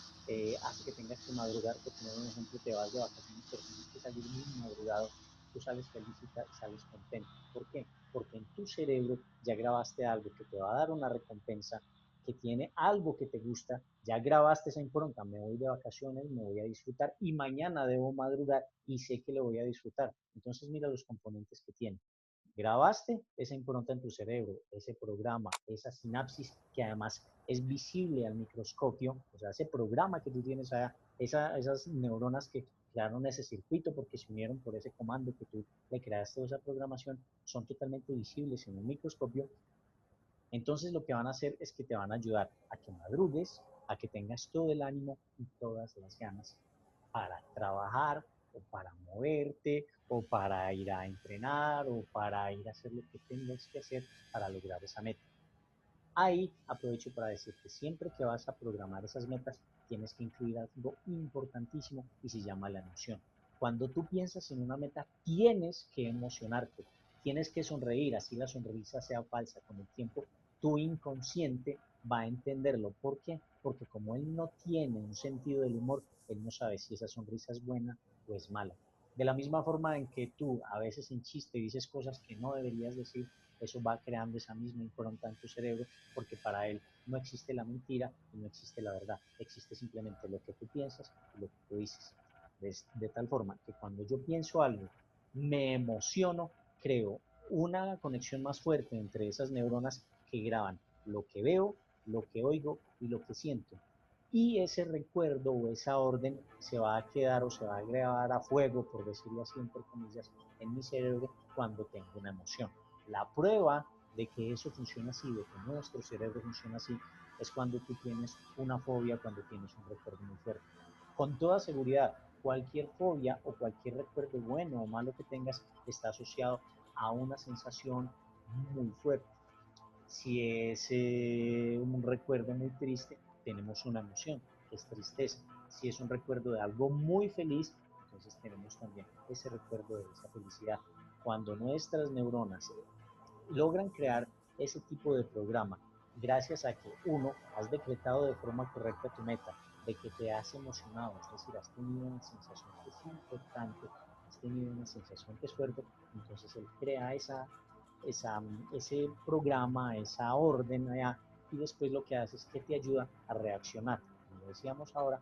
hace que tengas que madrugar, por poner un ejemplo, te vas de vacaciones, pero tienes que salir muy madrugado, tú sales feliz y sales contento. ¿Por qué? Porque en tu cerebro ya grabaste algo que te va a dar una recompensa, que tiene algo que te gusta, ya grabaste esa impronta, me voy de vacaciones, me voy a disfrutar y mañana debo madrugar y sé que lo voy a disfrutar. Entonces mira los componentes que tiene. Grabaste esa impronta en tu cerebro, ese programa, esa sinapsis que además es visible al microscopio, o sea, ese programa que tú tienes allá, esas neuronas que crearon ese circuito porque se unieron por ese comando que tú le creaste, esa programación, son totalmente visibles en el microscopio. Entonces lo que van a hacer es que te van a ayudar a que madrugues, a que tengas todo el ánimo y todas las ganas para trabajar o para moverte o para ir a entrenar o para ir a hacer lo que tengas que hacer para lograr esa meta. Ahí aprovecho para decir que siempre que vas a programar esas metas, tienes que incluir algo importantísimo y se llama la emoción. Cuando tú piensas en una meta, tienes que emocionarte, tienes que sonreír, así la sonrisa sea falsa con el tiempo, tu inconsciente va a entenderlo. ¿Por qué? Porque como él no tiene un sentido del humor, él no sabe si esa sonrisa es buena o es mala. De la misma forma en que tú a veces en chiste dices cosas que no deberías decir, eso va creando esa misma impronta en tu cerebro, porque para él no existe la mentira y no existe la verdad, existe simplemente lo que tú piensas y lo que tú dices. De tal forma que cuando yo pienso algo, me emociono, creo una conexión más fuerte entre esas neuronas que graban lo que veo, lo que oigo y lo que siento. Y ese recuerdo o esa orden se va a quedar o se va a grabar a fuego, por decirlo así, entre comillas, en mi cerebro cuando tengo una emoción. La prueba de que eso funciona así, de que nuestro cerebro funciona así, es cuando tú tienes una fobia, cuando tienes un recuerdo muy fuerte. Con toda seguridad, cualquier fobia o cualquier recuerdo bueno o malo que tengas está asociado a una sensación muy fuerte. Si es un recuerdo muy triste, tenemos una emoción, que es tristeza. Si es un recuerdo de algo muy feliz, entonces tenemos también ese recuerdo de esa felicidad. Cuando nuestras neuronas logran crear ese tipo de programa gracias a que uno, has decretado de forma correcta tu meta, de que te has emocionado, es decir, has tenido una sensación que es importante, has tenido una sensación que es fuerte, entonces él crea ese programa, esa orden allá, y después lo que hace es que te ayuda a reaccionar. Como decíamos ahora,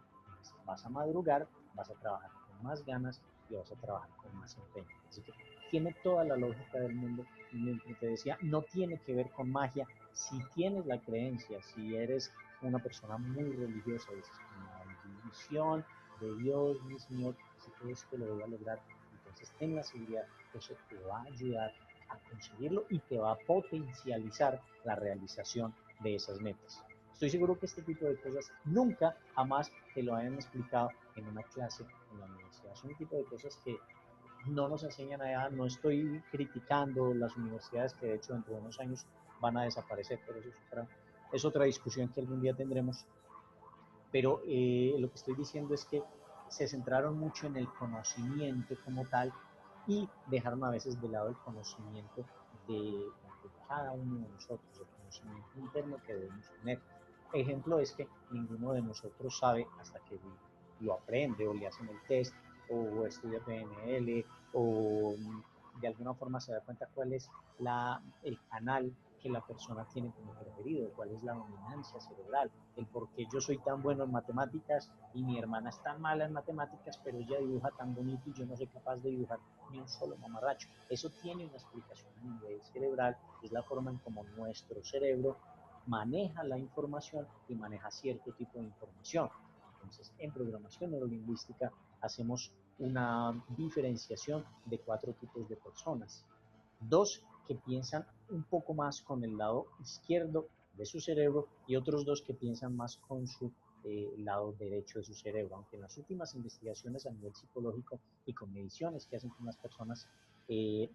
vas a madrugar, vas a trabajar con más ganas y vas a trabajar con más empeño. Así que tiene toda la lógica del mundo. Y como te decía, no tiene que ver con magia. Si tienes la creencia, si eres una persona muy religiosa, dices, con la bendición de Dios, mi Señor, si todo esto lo voy a lograr, entonces ten la seguridad que eso te va a ayudar a conseguirlo y te va a potencializar la realización de esas metas. Estoy seguro que este tipo de cosas nunca, jamás te lo hayan explicado en una clase en la universidad. Son un tipo de cosas que no nos enseñan allá. No estoy criticando las universidades que de hecho dentro de unos años van a desaparecer, pero eso es otra discusión que algún día tendremos. Pero lo que estoy diciendo es que se centraron mucho en el conocimiento como tal y dejaron a veces de lado el conocimiento de cada uno de nosotros, el conocimiento interno que debemos tener. Ejemplo es que ninguno de nosotros sabe hasta que lo aprende o le hacen el test o estudia PNL o de alguna forma se da cuenta cuál es el canal que la persona tiene como preferido, cuál es la dominancia cerebral, el por qué yo soy tan bueno en matemáticas y mi hermana es tan mala en matemáticas, pero ella dibuja tan bonito y yo no soy capaz de dibujar ni un solo mamarracho. Eso tiene una explicación a nivel cerebral, es la forma en cómo nuestro cerebro maneja la información y maneja cierto tipo de información. Entonces, en programación neurolingüística hacemos una diferenciación de 4 tipos de personas. 2 que piensan un poco más con el lado izquierdo de su cerebro y otros 2 que piensan más con su lado derecho de su cerebro, aunque en las últimas investigaciones a nivel psicológico y con mediciones que hacen con las personas, eh,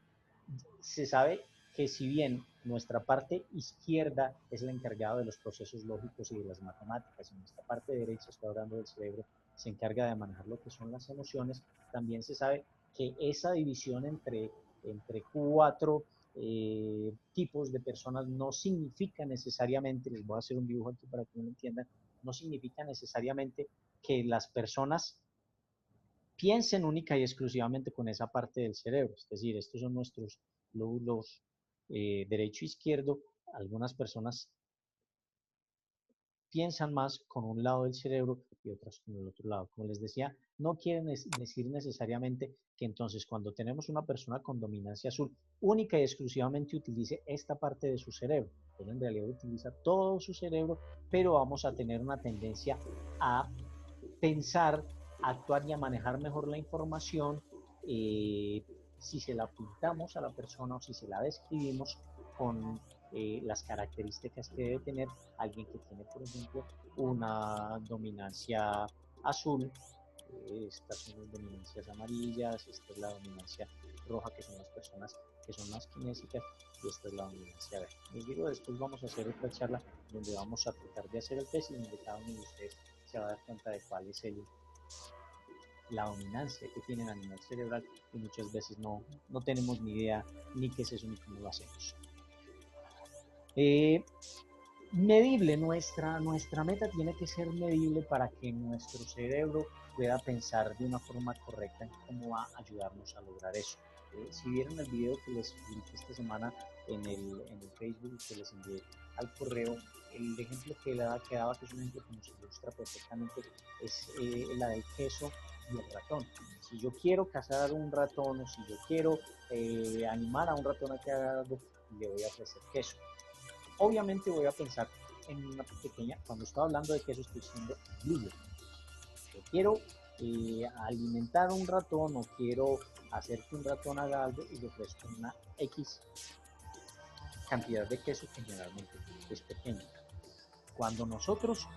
se sabe que si bien nuestra parte izquierda es la encargada de los procesos lógicos y de las matemáticas, y nuestra parte derecha, estoy hablando del cerebro, se encarga de manejar lo que son las emociones, también se sabe que esa división entre 4 tipos de personas no significa necesariamente, les voy a hacer un dibujo aquí para que me lo entiendan, no significa necesariamente que las personas piensen única y exclusivamente con esa parte del cerebro. Es decir, estos son nuestros lóbulos derecho e izquierdo. Algunas personas piensan más con un lado del cerebro y otras con el otro lado. Como les decía, no quieren decir necesariamente que entonces cuando tenemos una persona con dominancia azul, única y exclusivamente utilice esta parte de su cerebro. Él en realidad utiliza todo su cerebro, pero vamos a tener una tendencia a pensar, a actuar y a manejar mejor la información si se la pintamos a la persona o si se la describimos con las características que debe tener alguien que tiene, por ejemplo, una dominancia azul. Estas son las dominancias amarillas, esta es la dominancia roja, que son las personas que son más kinésicas, y esta es la dominancia verde. Les digo, después vamos a hacer otra charla donde vamos a tratar de hacer el test y donde cada uno de ustedes se va a dar cuenta de cuál es la dominancia que tienen a nivel cerebral, y muchas veces no tenemos ni idea ni qué es eso ni cómo lo hacemos. Medible, nuestra meta tiene que ser medible para que nuestro cerebro pueda pensar de una forma correcta en cómo va a ayudarnos a lograr eso. Si vieron el video que les publiqué esta semana en el Facebook, que les envié al correo, el ejemplo que daba, que es un ejemplo que nos ilustra perfectamente, es la del queso y el ratón. Si yo quiero cazar un ratón o si yo quiero animar a un ratón a que haga algo, le voy a ofrecer queso. Obviamente voy a pensar en una pequeña, cuando estoy hablando de queso estoy siendo libre. Yo quiero alimentar a un ratón o quiero hacer que un ratón haga algo y le ofrezco una X cantidad de queso que generalmente es pequeña. Cuando nosotros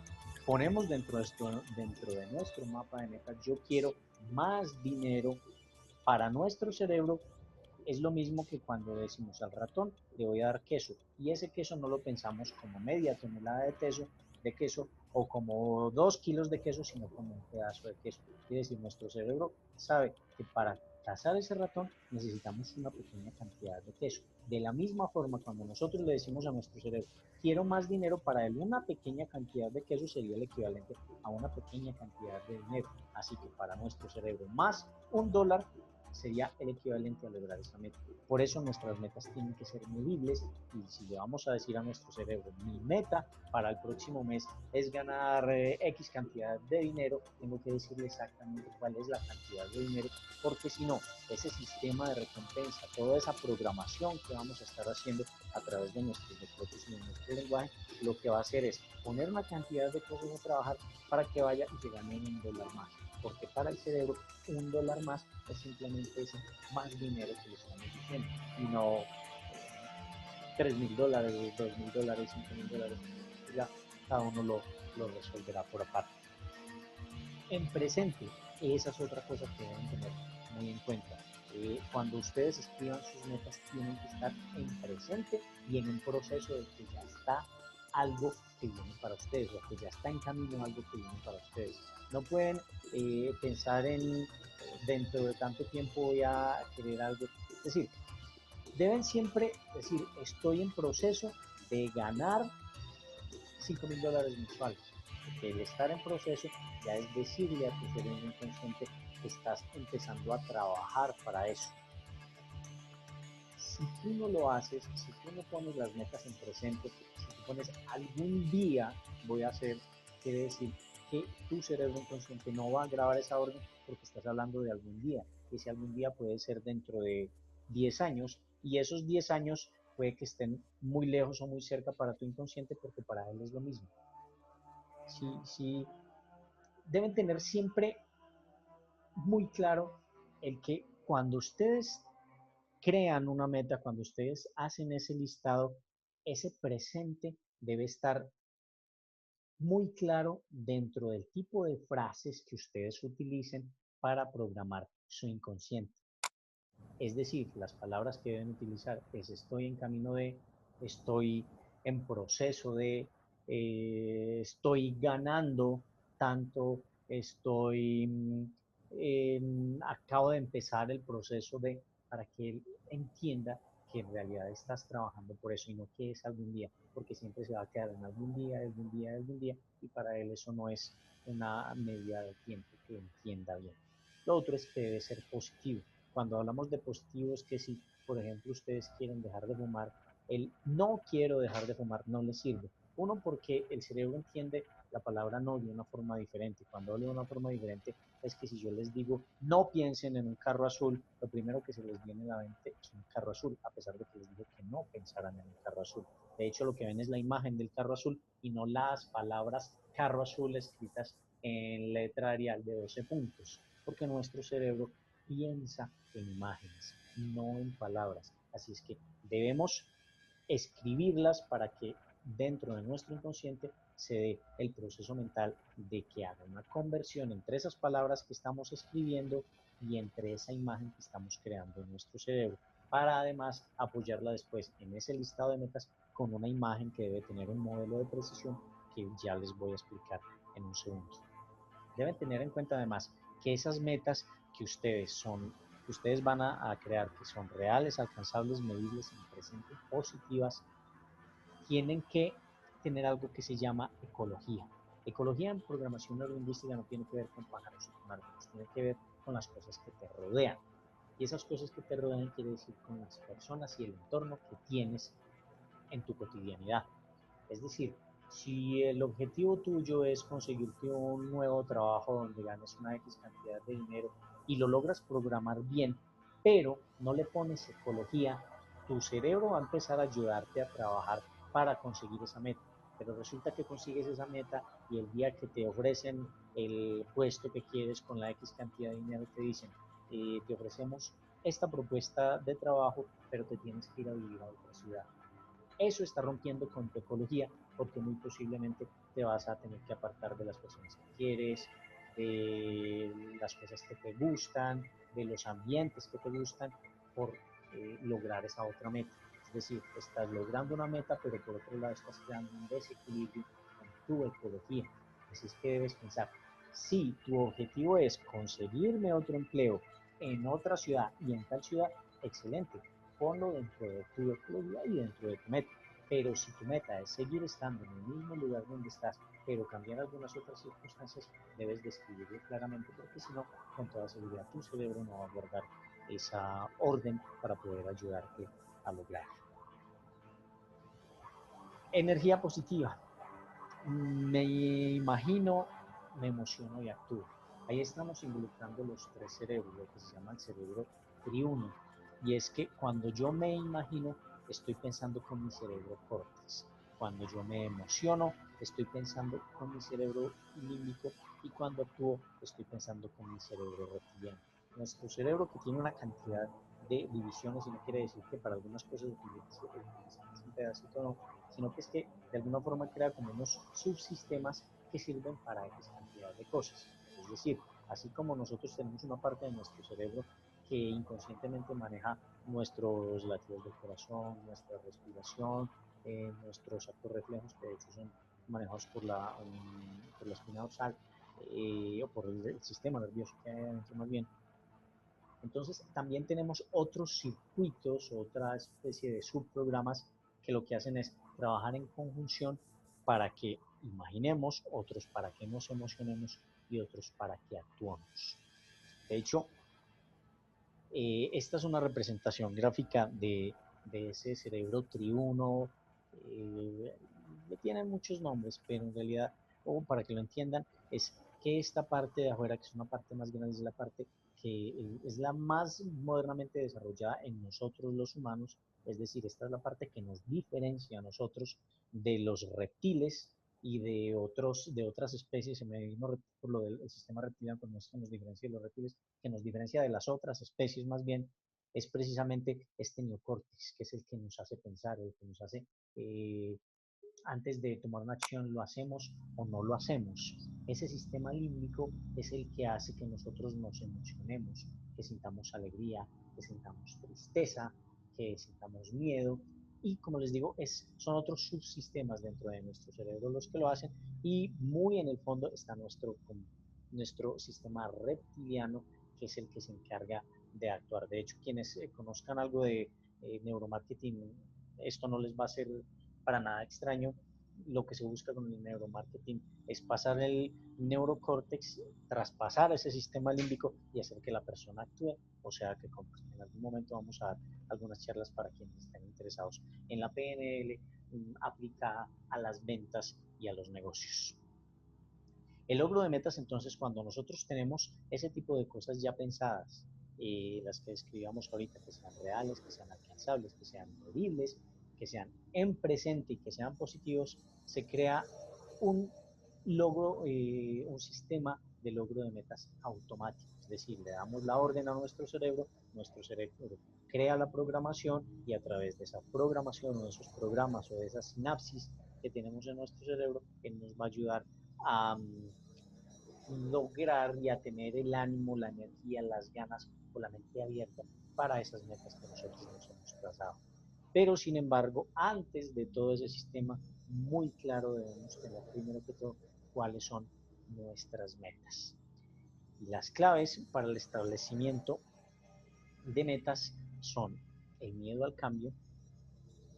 ponemos dentro de nuestro mapa de metas, yo quiero más dinero para nuestro cerebro, es lo mismo que cuando decimos al ratón le voy a dar queso, y ese queso no lo pensamos como media tonelada de queso o como 2 kilos de queso, sino como un pedazo de queso. Quiere decir, nuestro cerebro sabe que para cazar ese ratón necesitamos una pequeña cantidad de queso. De la misma forma, cuando nosotros le decimos a nuestro cerebro, quiero más dinero, para él una pequeña cantidad de queso sería el equivalente a una pequeña cantidad de dinero. Así que para nuestro cerebro, más $1 sería el equivalente a lograr esa meta. Por eso nuestras metas tienen que ser medibles, y si le vamos a decir a nuestro cerebro, mi meta para el próximo mes es ganar X cantidad de dinero, tengo que decirle exactamente cuál es la cantidad de dinero, porque si no, ese sistema de recompensa, toda esa programación que vamos a estar haciendo a través de nuestros decretos y de nuestro lenguaje, lo que va a hacer es poner una cantidad de cosas a trabajar para que vaya y se gane $1 más, porque para el cerebro $1 más es simplemente ese más dinero que le estamos diciendo, y no $3.000, $2.000, $5.000. Ya cada uno lo resolverá por aparte. En presente, esa es otra cosa que deben tener muy en cuenta. Cuando ustedes escriban sus metas, tienen que estar en presente y en un proceso de que ya está algo que viene para ustedes, o que ya está en camino algo que viene para ustedes. No pueden pensar en dentro de tanto tiempo voy a querer algo. Es decir, deben siempre decir, estoy en proceso de ganar $5.000 mensuales. Porque el estar en proceso ya es decirle a tu cerebro inconsciente que estás empezando a trabajar para eso. Si tú no lo haces, si tú no pones las metas en presente, si tú pones algún día voy a hacer, quiere decir que tu cerebro inconsciente no va a grabar esa orden, porque estás hablando de algún día. Ese algún día puede ser dentro de 10 años, y esos 10 años puede que estén muy lejos o muy cerca para tu inconsciente, porque para él es lo mismo. Si deben tener siempre muy claro el que cuando ustedes crean una meta, cuando ustedes hacen ese listado, ese presente debe estar muy claro dentro del tipo de frases que ustedes utilicen para programar su inconsciente. Es decir, las palabras que deben utilizar es estoy en camino de, estoy en proceso de, estoy ganando tanto, acabo de empezar el proceso de, para que él entienda que en realidad estás trabajando por eso y no que es algún día, porque siempre se va a quedar en algún día, algún día, algún día, y para él eso no es una medida de tiempo que entienda bien. Lo otro es que debe ser positivo. Cuando hablamos de positivo es que si, por ejemplo, ustedes quieren dejar de fumar, el no quiero dejar de fumar no les sirve, Uno, porque el cerebro entiende la palabra no de una forma diferente. Cuando hablo de una forma diferente, es que si yo les digo no piensen en un carro azul, lo primero que se les viene a la mente es un carro azul, a pesar de que les dije que no pensaran en un carro azul. De hecho, lo que ven es la imagen del carro azul y no las palabras carro azul escritas en letra Arial de 12 puntos, porque nuestro cerebro piensa en imágenes, no en palabras. Así es que debemos escribirlas para que dentro de nuestro inconsciente se dé el proceso mental de que haga una conversión entre esas palabras que estamos escribiendo y entre esa imagen que estamos creando en nuestro cerebro, para además apoyarla después en ese listado de metas con una imagen que debe tener un modelo de precisión que ya les voy a explicar en un segundo. Deben tener en cuenta además que esas metas que ustedes van a crear, que son reales, alcanzables, medibles y presentes, positivas, tienen que tener algo que se llama ecología. Ecología en programación neurolingüística no tiene que ver con pájaros y con árboles, tiene que ver con las cosas que te rodean. Y esas cosas que te rodean quiere decir con las personas y el entorno que tienes en tu cotidianidad. Es decir, si el objetivo tuyo es conseguirte un nuevo trabajo donde ganes una X cantidad de dinero y lo logras programar bien, pero no le pones ecología, tu cerebro va a empezar a ayudarte a trabajar para conseguir esa meta. Pero resulta que consigues esa meta y el día que te ofrecen el puesto que quieres con la X cantidad de dinero te dicen, te ofrecemos esta propuesta de trabajo, pero te tienes que ir a vivir a otra ciudad. Eso está rompiendo con tu ecología porque muy posiblemente te vas a tener que apartar de las personas que quieres, de las cosas que te gustan, de los ambientes que te gustan por lograr esa otra meta. Es decir, estás logrando una meta, pero por otro lado estás creando un desequilibrio con tu ecología. Así es que debes pensar, si tu objetivo es conseguirme otro empleo en otra ciudad y en tal ciudad, excelente, ponlo dentro de tu ecología y dentro de tu meta. Pero si tu meta es seguir estando en el mismo lugar donde estás, pero cambiar algunas otras circunstancias, debes describirlo claramente porque si no, con toda seguridad tu cerebro no va a guardar esa orden para poder ayudarte a lograr. Energía positiva. Me imagino, me emociono y actúo. Ahí estamos involucrando los tres cerebros, lo que se llama el cerebro triuno. Y es que cuando yo me imagino, estoy pensando con mi cerebro córtex. Cuando yo me emociono, estoy pensando con mi cerebro límbico y cuando actúo, estoy pensando con mi cerebro reptiliano. Nuestro cerebro, que tiene una cantidad de divisiones, y no quiere decir que para algunas cosas utilice un pedacito, no, sino que es que de alguna forma crea como unos subsistemas que sirven para X cantidad de cosas. Es decir, así como nosotros tenemos una parte de nuestro cerebro que inconscientemente maneja nuestros latidos del corazón, nuestra respiración, nuestros actos reflejos, que de hecho son manejados por la espina dorsal o por el sistema nervioso que hay adentro más bien. Entonces, también tenemos otros circuitos, otra especie de subprogramas que lo que hacen es trabajar en conjunción para que imaginemos, otros para que nos emocionemos y otros para que actuemos. De hecho, esta es una representación gráfica de ese cerebro triuno. Tiene muchos nombres, pero en realidad, o para que lo entiendan, es que esta parte de afuera, que es una parte más grande, es la parte que es la más modernamente desarrollada en nosotros los humanos, es decir, esta es la parte que nos diferencia a nosotros de los reptiles y de otras especies, se me vino por lo del sistema reptiliano, pues no es que nos diferencia de los reptiles, que nos diferencia de las otras especies más bien, es precisamente este neocórtex, que es el que nos hace pensar, el que nos hace, antes de tomar una acción, lo hacemos o no lo hacemos. Ese sistema límbico es el que hace que nosotros nos emocionemos, que sintamos alegría, que sintamos tristeza, que sintamos miedo. Y como les digo, son otros subsistemas dentro de nuestro cerebro los que lo hacen y muy en el fondo está nuestro sistema reptiliano, que es el que se encarga de actuar. De hecho, quienes conozcan algo de neuromarketing, esto no les va a ser para nada extraño. Lo que se busca con el neuromarketing es pasar el neurocórtex, traspasar ese sistema límbico y hacer que la persona actúe. O sea que en algún momento vamos a dar algunas charlas para quienes estén interesados en la PNL, aplicada a las ventas y a los negocios. El logro de metas, entonces, cuando nosotros tenemos ese tipo de cosas ya pensadas, las que describíamos ahorita, que sean reales, que sean alcanzables, que sean medibles, que sean en presente y que sean positivos, se crea un logro, un sistema de logro de metas automático. Es decir, le damos la orden a nuestro cerebro crea la programación y a través de esa programación o de esos programas o de esas sinapsis que tenemos en nuestro cerebro, él nos va a ayudar a lograr y a tener el ánimo, la energía, las ganas o la mente abierta para esas metas que nosotros nos hemos trazado. Pero sin embargo, antes de todo ese sistema, muy claro debemos tener primero que todo cuáles son nuestras metas. Y las claves para el establecimiento de metas son el miedo al cambio,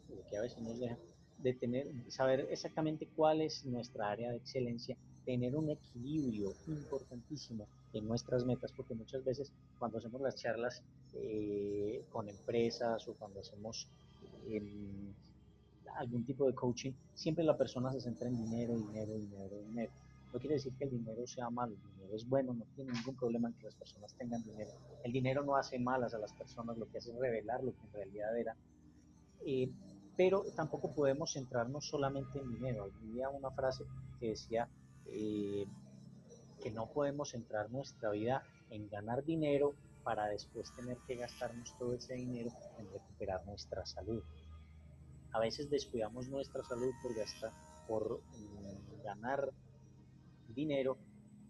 lo que a veces nos deja de saber exactamente cuál es nuestra área de excelencia, tener un equilibrio importantísimo en nuestras metas, porque muchas veces cuando hacemos las charlas con empresas o cuando hacemos eh, algún tipo de coaching, siempre la persona se centra en dinero, dinero, dinero, dinero. No quiere decir que el dinero sea malo, el dinero es bueno, no tiene ningún problema en que las personas tengan dinero. El dinero no hace malas a las personas, lo que hace es revelar lo que en realidad era. Eh, pero tampoco podemos centrarnos solamente en dinero. Había una frase que decía eh, que no podemos centrar nuestra vida en ganar dinero para después tener que gastarnos todo ese dinero en recuperar nuestra salud. A veces descuidamos nuestra salud por ganar dinero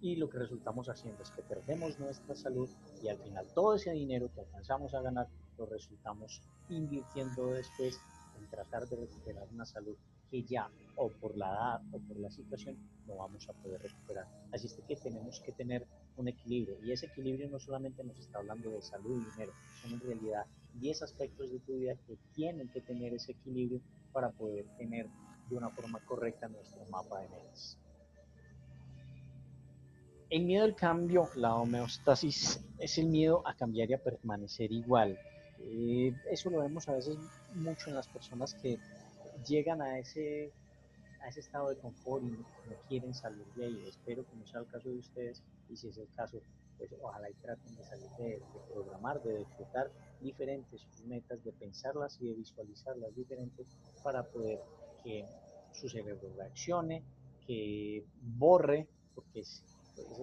y lo que resultamos haciendo es que perdemos nuestra salud y al final todo ese dinero que alcanzamos a ganar lo resultamos invirtiendo después en tratar de recuperar una salud que ya o por la edad o por la situación no vamos a poder recuperar. Así es que tenemos que tener un equilibrio y ese equilibrio no solamente nos está hablando de salud y dinero, son en realidad 10 aspectos de tu vida que tienen que tener ese equilibrio para poder tener de una forma correcta nuestro mapa de metas. El miedo al cambio, la homeostasis, es el miedo a cambiar y a permanecer igual. Eso lo vemos a veces mucho en las personas que llegan a ese estado de confort y no quieren salir de ahí. Espero que no sea el caso de ustedes y si es el caso, pues ojalá y traten de salir de programar, de decretar diferentes sus metas, de pensarlas y de visualizarlas diferentes para poder que su cerebro reaccione, que borre, porque es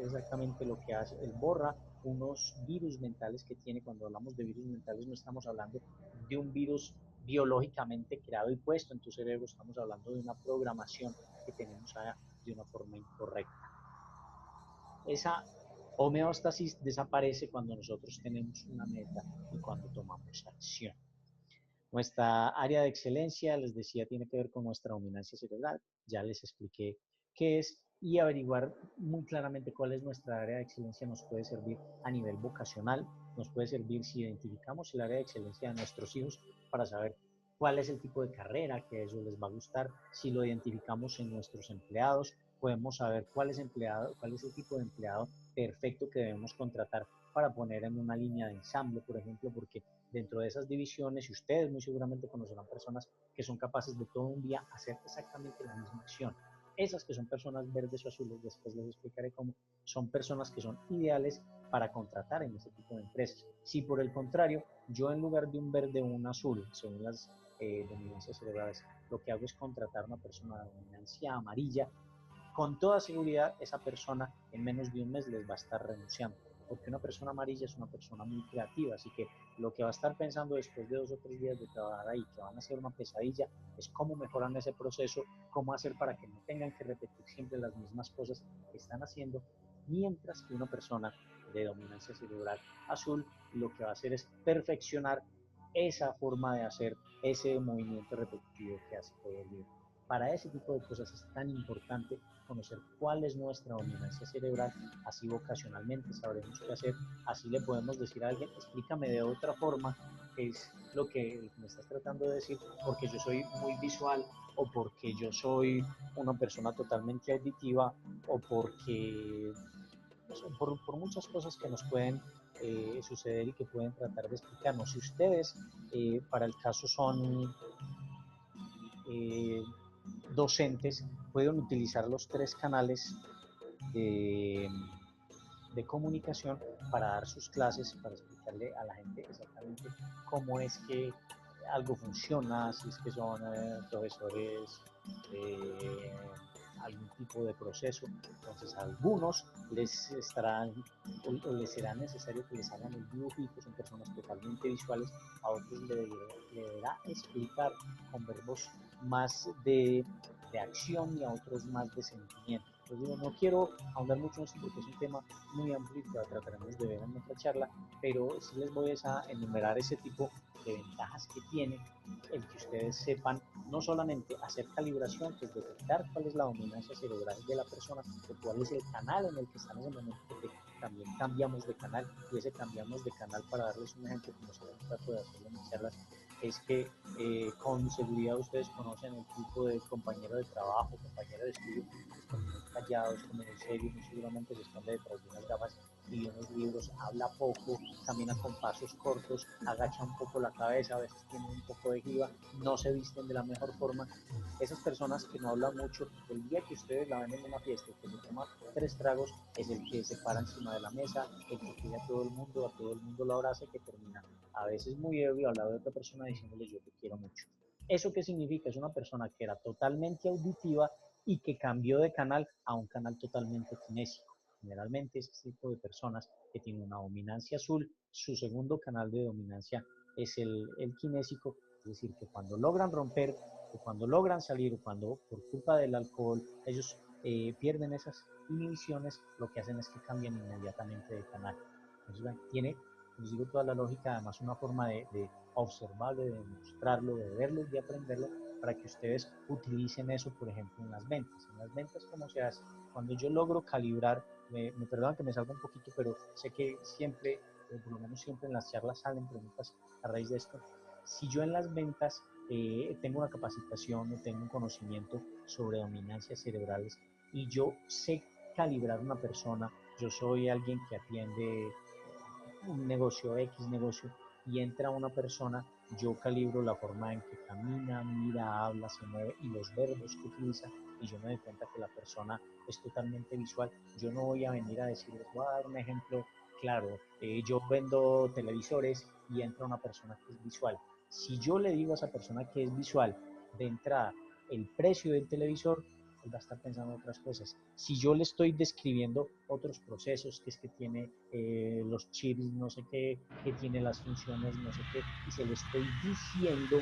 exactamente lo que hace, él borra unos virus mentales que tiene. Cuando hablamos de virus mentales no estamos hablando de un virus biológicamente creado y puesto en tu cerebro, estamos hablando de una programación que tenemos de una forma incorrecta. Esa homeostasis desaparece cuando nosotros tenemos una meta y cuando tomamos acción. Nuestra área de excelencia, les decía, tiene que ver con nuestra dominancia cerebral. Ya les expliqué qué es y averiguar muy claramente cuál es nuestra área de excelencia nos puede servir a nivel vocacional, nos puede servir si identificamos el área de excelencia de nuestros hijos para saber cuál es el tipo de carrera que a ellos les va a gustar, si lo identificamos en nuestros empleados, podemos saber cuál es el tipo de empleado perfecto que debemos contratar para poner en una línea de ensamble, por ejemplo, porque dentro de esas divisiones, y ustedes muy seguramente conocerán personas que son capaces de todo un día hacer exactamente la misma acción. Esas que son personas verdes o azules, después les explicaré cómo, son personas que son ideales para contratar en ese tipo de empresas. Si por el contrario, yo en lugar de un verde o un azul, según las dominancias cerebrales, lo que hago es contratar una persona de dominancia amarilla, con toda seguridad esa persona en menos de un mes les va a estar renunciando, porque una persona amarilla es una persona muy creativa, así que lo que va a estar pensando después de 2 o 3 días de trabajar ahí, que van a ser una pesadilla, es cómo mejoran ese proceso, cómo hacer para que no tengan que repetir siempre las mismas cosas que están haciendo, mientras que una persona de dominancia cerebral azul lo que va a hacer es perfeccionar esa forma de hacer ese movimiento repetitivo que hace todo el día. Para ese tipo de cosas es tan importante conocer cuál es nuestra dominancia cerebral, así vocacionalmente sabremos qué hacer, así le podemos decir a alguien, explícame de otra forma qué es lo que me estás tratando de decir, porque yo soy muy visual o porque yo soy una persona totalmente auditiva o porque por muchas cosas que nos pueden suceder y que pueden tratar de explicarnos. Si ustedes para el caso son docentes pueden utilizar los tres canales de, de comunicación para dar sus clases, para explicarle a la gente exactamente cómo es que algo funciona, si es que son profesores de algún tipo de proceso. Entonces a algunos les estarán o les será necesario que les hagan el dibujito, son personas totalmente visuales, a otros le deberá explicar con verbos más de acción y a otros más de sentimiento. Entonces digo, no quiero ahondar mucho en esto porque es un tema muy amplio que trataremos de ver en otra charla, pero sí les voy a enumerar ese tipo de ventajas que tiene el que ustedes sepan no solamente hacer calibración, que es detectar cuál es la dominancia cerebral de la persona, o cuál es el canal en el que están en ese momento, porque también cambiamos de canal, y ese cambiamos de canal, para darles un ejemplo, como siempre trato de hacerlo en mis charlas, es que con seguridad ustedes conocen el tipo de compañero de trabajo, compañero de estudio, que es como muy callado, es como muy serio, muy seguramente se esconde detrás de unas gafas y de unos libros, habla poco, camina con pasos cortos, agacha un poco la cabeza, a veces tiene un poco de giba, no se visten de la mejor forma. Esas personas que no hablan mucho, el día que ustedes la ven en una fiesta y que se toma 3 tragos, es el que se para encima de la mesa, el que quiere a todo el mundo lo abraza y que termina a veces muy ebrio al lado de otra persona diciéndole yo te quiero mucho. ¿Eso qué significa? Es una persona que era totalmente auditiva y que cambió de canal a un canal totalmente kinésico. Generalmente ese tipo de personas que tienen una dominancia azul, su segundo canal de dominancia es el kinésico, es decir, que cuando logran romper, o cuando logran salir, o cuando por culpa del alcohol ellos pierden esas inhibiciones, lo que hacen es que cambian inmediatamente de canal. Entonces, tiene, les digo, toda la lógica, además una forma de observarlo, de mostrarlo, de verlo, de aprenderlo, para que ustedes utilicen eso, por ejemplo, en las ventas. En las ventas, ¿cómo se hace? Cuando yo logro calibrar, me perdonan que me salga un poquito, pero sé que siempre, por lo menos siempre en las charlas salen preguntas a raíz de esto. Si yo en las ventas tengo una capacitación o tengo un conocimiento sobre dominancias cerebrales y yo sé calibrar una persona, yo soy alguien que atiende un negocio, X negocio, y entra una persona, yo calibro la forma en que camina, mira, habla, se mueve y los verbos que utiliza, y yo me doy cuenta que la persona es totalmente visual. Yo no voy a venir a decirles, voy a dar un ejemplo claro, yo vendo televisores y entra una persona que es visual. Si yo le digo a esa persona que es visual de entrada el precio del televisor, él va a estar pensando en otras cosas. Si yo le estoy describiendo otros procesos, que es que tiene los chips, no sé qué, que tiene las funciones, no sé qué, y se lo estoy diciendo,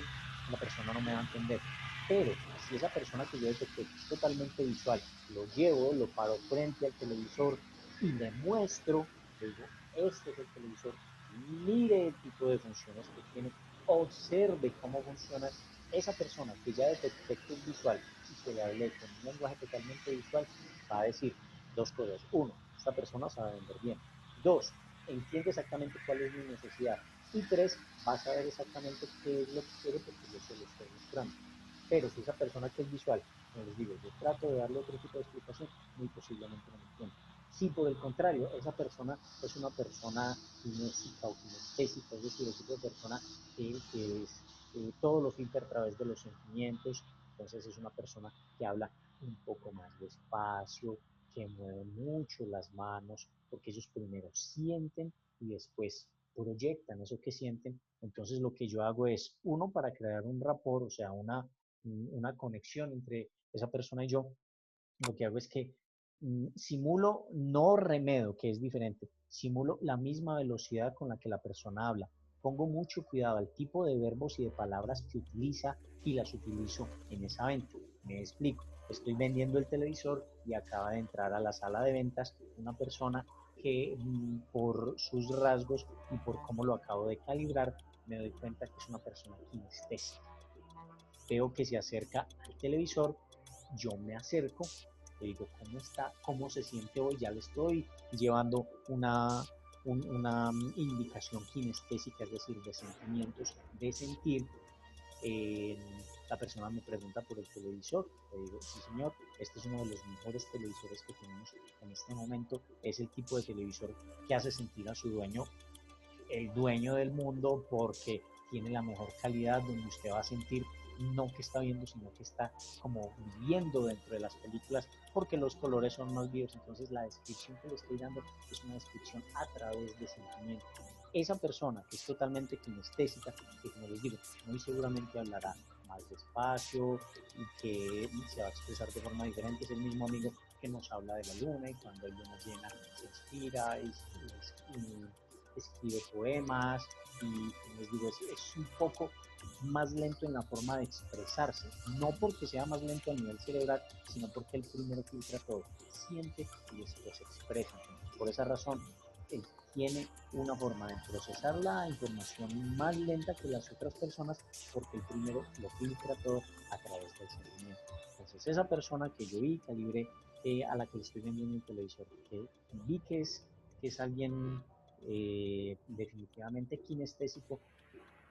la persona no me va a entender. Pero si esa persona que yo detecté que es totalmente visual, lo llevo, lo paro frente al televisor y le muestro, le digo, este es el televisor, mire el tipo de funciones que tiene, observe cómo funciona, esa persona que ya detecté que es visual y que le hablé con un lenguaje totalmente visual, va a decir dos cosas. Uno, esta persona sabe vender bien. Dos, entiende exactamente cuál es mi necesidad. Y tres, va a saber exactamente qué es lo que quiere porque yo se lo estoy mostrando. Pero si esa persona que es visual, como les digo, yo trato de darle otro tipo de explicación, muy posiblemente no me entienda. Si por el contrario, esa persona es una persona kinésica o kinestésica, es decir, el tipo de persona que es todo lo filtra a través de los sentimientos, entonces es una persona que habla un poco más despacio, que mueve mucho las manos, porque ellos primero sienten y después proyectan eso que sienten. Entonces lo que yo hago es, uno, para crear un rapport, o sea, una conexión entre esa persona y yo, lo que hago es que simulo, no remedo, que es diferente, simulo la misma velocidad con la que la persona habla. Pongo mucho cuidado al tipo de verbos y de palabras que utiliza y las utilizo en esa venta. Me explico. Estoy vendiendo el televisor y acaba de entrar a la sala de ventas una persona que por sus rasgos y por cómo lo acabo de calibrar, me doy cuenta que es una persona kinestésica. Veo que se acerca al televisor, yo me acerco, le digo cómo está, cómo se siente hoy, ya le estoy llevando una indicación kinestésica, es decir, de sentimientos, de sentir. eh, la persona me pregunta por el televisor, le digo, sí señor, este es uno de los mejores televisores que tenemos en este momento, es el tipo de televisor que hace sentir a su dueño el dueño del mundo porque tiene la mejor calidad, donde usted va a sentir no que está viendo, sino que está como viviendo dentro de las películas, porque los colores son más vivos. Entonces la descripción que le estoy dando es una descripción a través de sentimientos. Esa persona que es totalmente kinestésica, que como les digo, muy seguramente hablará más despacio y que se va a expresar de forma diferente, es el mismo amigo que nos habla de la luna y cuando hay luna llena se inspira y escribe poemas y, como les digo, es un poco más lento en la forma de expresarse, no porque sea más lento a nivel cerebral, sino porque él primero filtra todo, siente y después expresa. Por esa razón, él tiene una forma de procesar la información más lenta que las otras personas porque el primero lo filtra todo a través del sentimiento. Entonces, esa persona que yo vi, calibré, a la que le estoy viendo en el televisor, que vi que es alguien definitivamente kinestésico,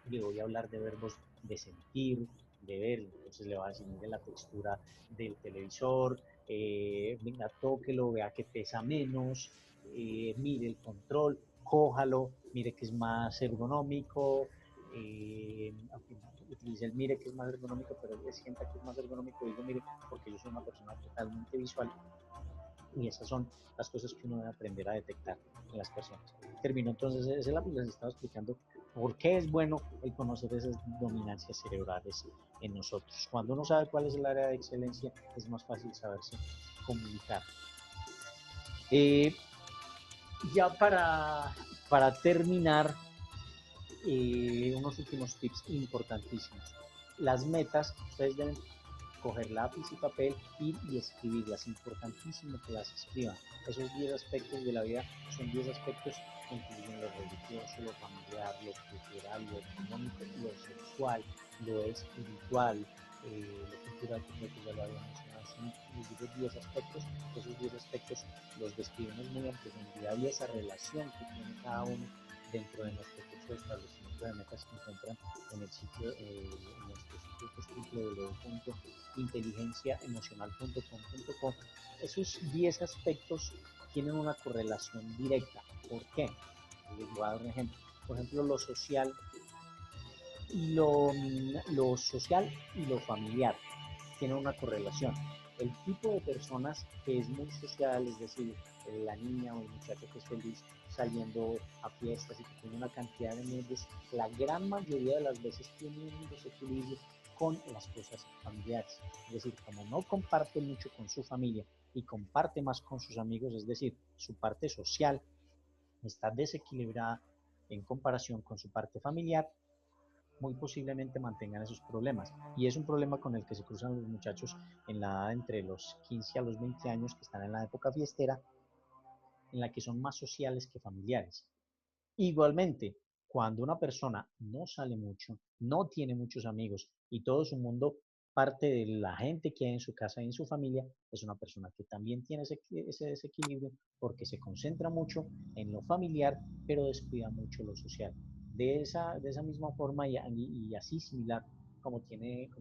le voy a hablar de verbos de sentir, de ver, entonces le va a decir, mire la textura del televisor, venga, tóquelo, vea que pesa menos, mire el control, cójalo, mire que es más ergonómico, utilice el mire que es más ergonómico, pero él sienta que es más ergonómico, digo mire, porque yo soy una persona totalmente visual y esas son las cosas que uno debe aprender a detectar en las personas. Termino entonces, ese lápiz les estaba explicando por qué es bueno el conocer esas dominancias cerebrales en nosotros. Cuando uno sabe cuál es el área de excelencia, es más fácil saberse comunicar. Eh, ya para terminar, unos últimos tips importantísimos. Las metas, ustedes deben coger lápiz y papel y escribirlas. Importantísimo que las escriban. Esos 10 aspectos de la vida son 10 aspectos que incluyen lo religioso, lo familiar, lo cultural, lo económico, lo sexual, lo espiritual, lo cultural, que creo que ya lo había mencionado. Son los 10 aspectos. Esos 10 aspectos los describimos muy en profundidad y esa relación que tiene cada uno dentro de nuestro curso de establecimiento de metas que encuentran en el sitio, en nuestro sitio que es www.inteligenciaemocional.com.co. Esos 10 aspectos tienen una correlación directa. ¿Por qué? Les voy a dar un ejemplo. Por ejemplo, lo social y lo familiar tienen una correlación. El tipo de personas que es muy social, es decir, la niña o el muchacho que es feliz saliendo a fiestas y que tiene una cantidad de amigos, la gran mayoría de las veces tiene un desequilibrio con las cosas familiares. Es decir, como no comparte mucho con su familia y comparte más con sus amigos, es decir, su parte social está desequilibrada en comparación con su parte familiar, muy posiblemente mantengan esos problemas. Y es un problema con el que se cruzan los muchachos en la edad entre los 15 a los 20 años, que están en la época fiestera, en la que son más sociales que familiares. Igualmente, cuando una persona no sale mucho, no tiene muchos amigos y todo su mundo parte de la gente que hay en su casa y en su familia, es una persona que también tiene ese desequilibrio porque se concentra mucho en lo familiar, pero descuida mucho lo social. De esa misma forma y así similar como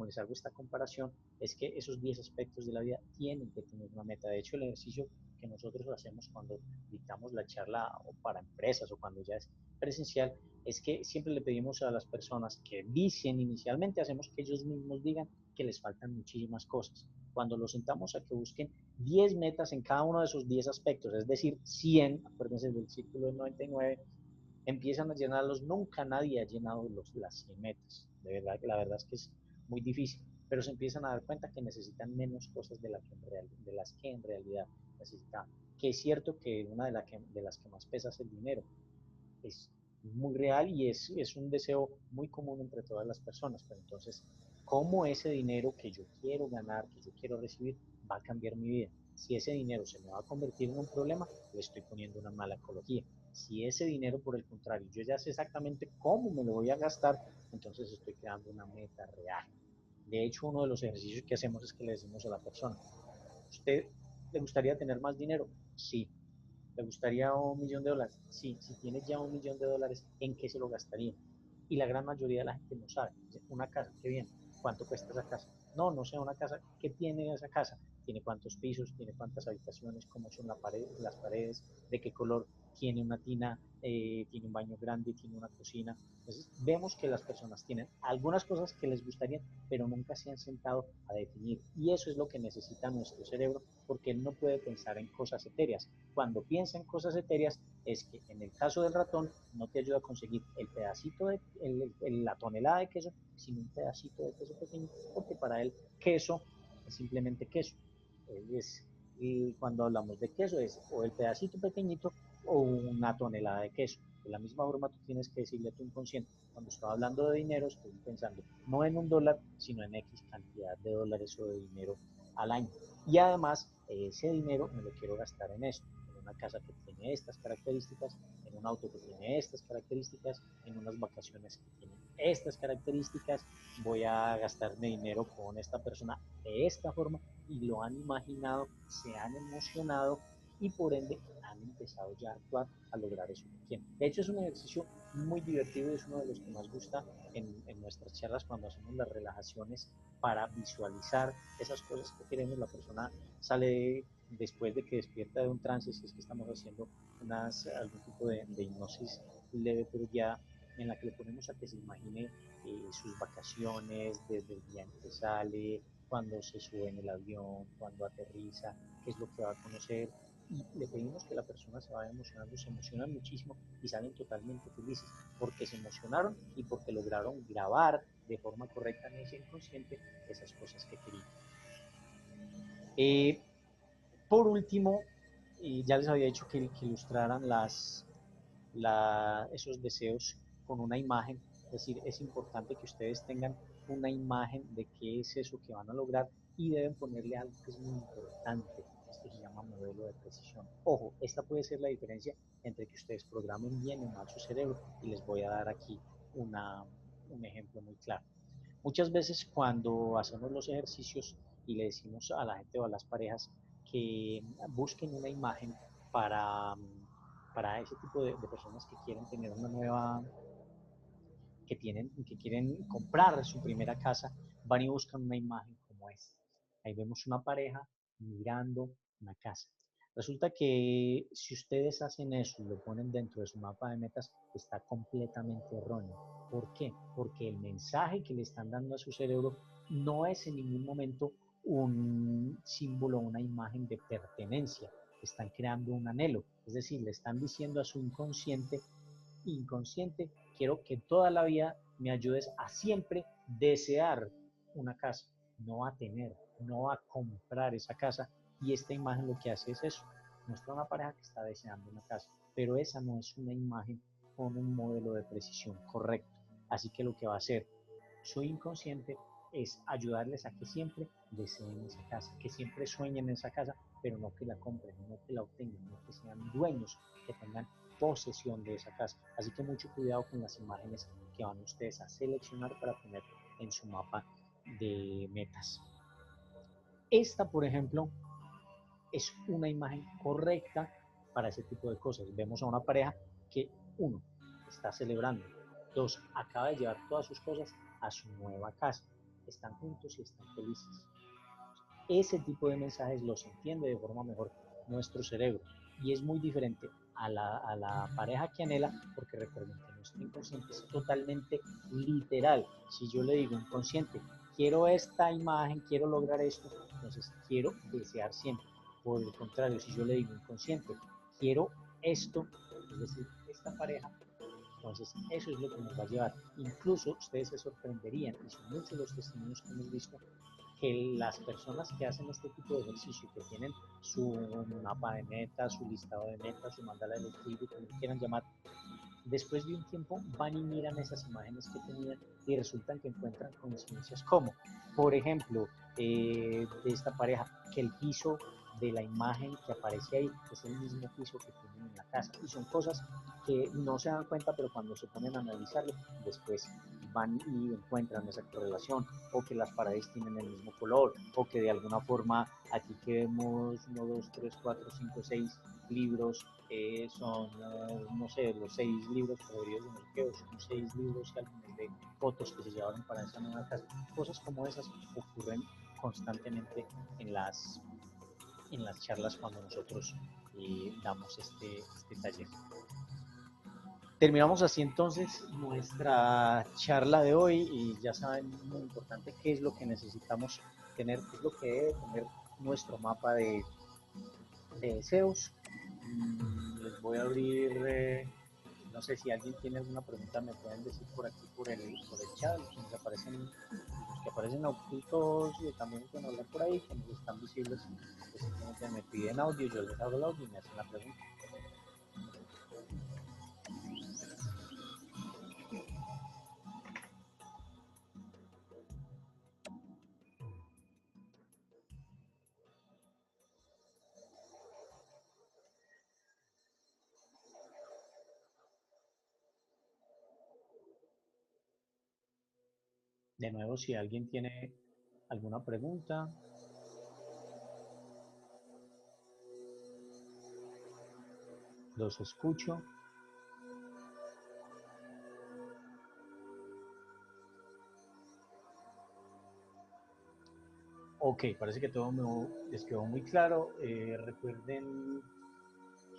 les hago esta comparación, es que esos 10 aspectos de la vida tienen que tener una meta. De hecho, el ejercicio que nosotros hacemos cuando dictamos la charla o para empresas o cuando ya es presencial, es que siempre le pedimos a las personas que dicen inicialmente, hacemos que ellos mismos digan que les faltan muchísimas cosas. Cuando los sentamos a que busquen 10 metas en cada uno de esos 10 aspectos, es decir, 100, acuérdense del círculo del 99, empiezan a llenarlos, nunca nadie ha llenado las 100 metas, de verdad, la verdad es que es muy difícil, pero se empiezan a dar cuenta que necesitan menos cosas de las que en realidad necesitan, que es cierto que una de las que más pesa es el dinero, es muy real y es un deseo muy común entre todas las personas, pero entonces, ¿cómo ese dinero que yo quiero ganar, que yo quiero recibir, va a cambiar mi vida? Si ese dinero se me va a convertir en un problema, le estoy poniendo una mala ecología. Si ese dinero, por el contrario, yo ya sé exactamente cómo me lo voy a gastar, entonces estoy creando una meta real. De hecho, uno de los ejercicios que hacemos es que le decimos a la persona, ¿usted le gustaría tener más dinero? Sí. ¿Le gustaría $1.000.000? Sí, si tienes ya $1.000.000, ¿en qué se lo gastaría? Y la gran mayoría de la gente no sabe. Una casa, qué bien. ¿Cuánto cuesta esa casa? No, no sé, una casa, ¿qué tiene esa casa? ¿Tiene cuántos pisos? ¿Tiene cuántas habitaciones? ¿Cómo son las paredes? ¿De qué color tiene una tina, tiene un baño grande, tiene una cocina. Entonces vemos que las personas tienen algunas cosas que les gustarían, pero nunca se han sentado a definir. Y eso es lo que necesita nuestro cerebro, porque él no puede pensar en cosas etéreas. Cuando piensa en cosas etéreas, es que en el caso del ratón no te ayuda a conseguir el pedacito de la tonelada de queso, sino un pedacito de queso pequeño, porque para él queso es simplemente queso. Y cuando hablamos de queso es o el pedacito pequeñito o una tonelada de queso. De la misma forma tú tienes que decirle a tu inconsciente, cuando estoy hablando de dinero estoy pensando no en $1, sino en X cantidad de dólares o de dinero al año. Y además ese dinero me lo quiero gastar en esto, en una casa que tiene estas características, en un auto que tiene estas características, en unas vacaciones que tienen estas características, voy a gastarme dinero con esta persona de esta forma, y lo han imaginado, se han emocionado y por ende han empezado ya a actuar a lograr eso que quieren. De hecho es un ejercicio muy divertido y es uno de los que más gusta en nuestras charlas cuando hacemos las relajaciones para visualizar esas cosas que queremos. La persona sale después de que despierta de un trance, si es que estamos haciendo algún tipo de hipnosis leve, pero ya en la que le ponemos a que se imagine sus vacaciones, desde el día en que sale, cuando se sube en el avión, cuando aterriza, qué es lo que va a conocer. Y le pedimos que la persona se vaya emocionando, se emocionan muchísimo y salen totalmente felices porque se emocionaron y porque lograron grabar de forma correcta en ese inconsciente esas cosas que querían. Eh, por último, ya les había dicho que ilustraran esos deseos con una imagen, es decir, es importante que ustedes tengan una imagen de qué es eso que van a lograr y deben ponerle algo que es muy importante, esto se llama modelo de precisión. Ojo, esta puede ser la diferencia entre que ustedes programen bien o mal su cerebro y les voy a dar aquí un ejemplo muy claro. Muchas veces cuando hacemos los ejercicios y le decimos a la gente o a las parejas que busquen una imagen para, para ese tipo de personas que quieren tener una nueva, que quieren comprar su primera casa, van y buscan una imagen como esta. Ahí vemos una pareja mirando una casa. Resulta que si ustedes hacen eso y lo ponen dentro de su mapa de metas, está completamente erróneo. ¿Por qué? Porque el mensaje que le están dando a su cerebro no es en ningún momento un símbolo, una imagen de pertenencia. Están creando un anhelo. Es decir, le están diciendo a su inconsciente, quiero que toda la vida me ayudes a siempre desear una casa, no a tener, no a comprar esa casa. Y esta imagen lo que hace es eso, muestra una pareja que está deseando una casa, pero esa no es una imagen con un modelo de precisión correcto. Así que lo que va a hacer su inconsciente es ayudarles a que siempre deseen esa casa, que siempre sueñen en esa casa, pero no que la compren, no que la obtengan, no que sean dueños, que tengan posesión de esa casa. Así que mucho cuidado con las imágenes que van ustedes a seleccionar para poner en su mapa de metas. Esta, por ejemplo, es una imagen correcta para ese tipo de cosas. Vemos a una pareja que, uno, está celebrando, dos, acaba de llevar todas sus cosas a su nueva casa, están juntos y están felices. Ese tipo de mensajes los entiende de forma mejor nuestro cerebro y es muy diferente a la pareja que anhela, porque recuerden que nuestro inconsciente es totalmente literal. Si yo le digo inconsciente, quiero esta imagen, quiero lograr esto, entonces quiero desear siempre. Por el contrario, si yo le digo inconsciente, quiero esto, es decir, esta pareja, entonces eso es lo que nos va a llevar. Incluso ustedes se sorprenderían, y son muchos los testimonios que hemos visto, que las personas que hacen este tipo de ejercicio, que tienen su mapa de metas, su listado de metas, su mandala de equilibrio, como lo quieran llamar, después de un tiempo van y miran esas imágenes que tenían y resultan que encuentran coincidencias como, por ejemplo, de esta pareja, que el piso de la imagen que aparece ahí es el mismo piso que tienen en la casa. Y son cosas que no se dan cuenta, pero cuando se ponen a analizarlo, después van y encuentran esa correlación, o que las paredes tienen el mismo color, o que de alguna forma aquí que vemos 1, 2, 3, 4, 5, 6 libros, son, no sé, los 6 libros favoritos de Melqueo, son 6 libros y álbumes de fotos que se llevaron para esa nueva casa. Cosas como esas ocurren constantemente en las charlas cuando nosotros damos este taller. Terminamos así entonces nuestra charla de hoy y ya saben, muy importante, qué es lo que necesitamos tener, qué es lo que debe tener nuestro mapa de deseos. Les voy a abrir, no sé si alguien tiene alguna pregunta, me pueden decir por aquí, por el chat, los que aparecen ocultos, también pueden hablar por ahí, que nos están visibles, pues simplemente me piden audio, yo les hago el audio y me hacen la pregunta. De nuevo, si alguien tiene alguna pregunta, los escucho. Ok, parece que todo les quedó muy claro. Recuerden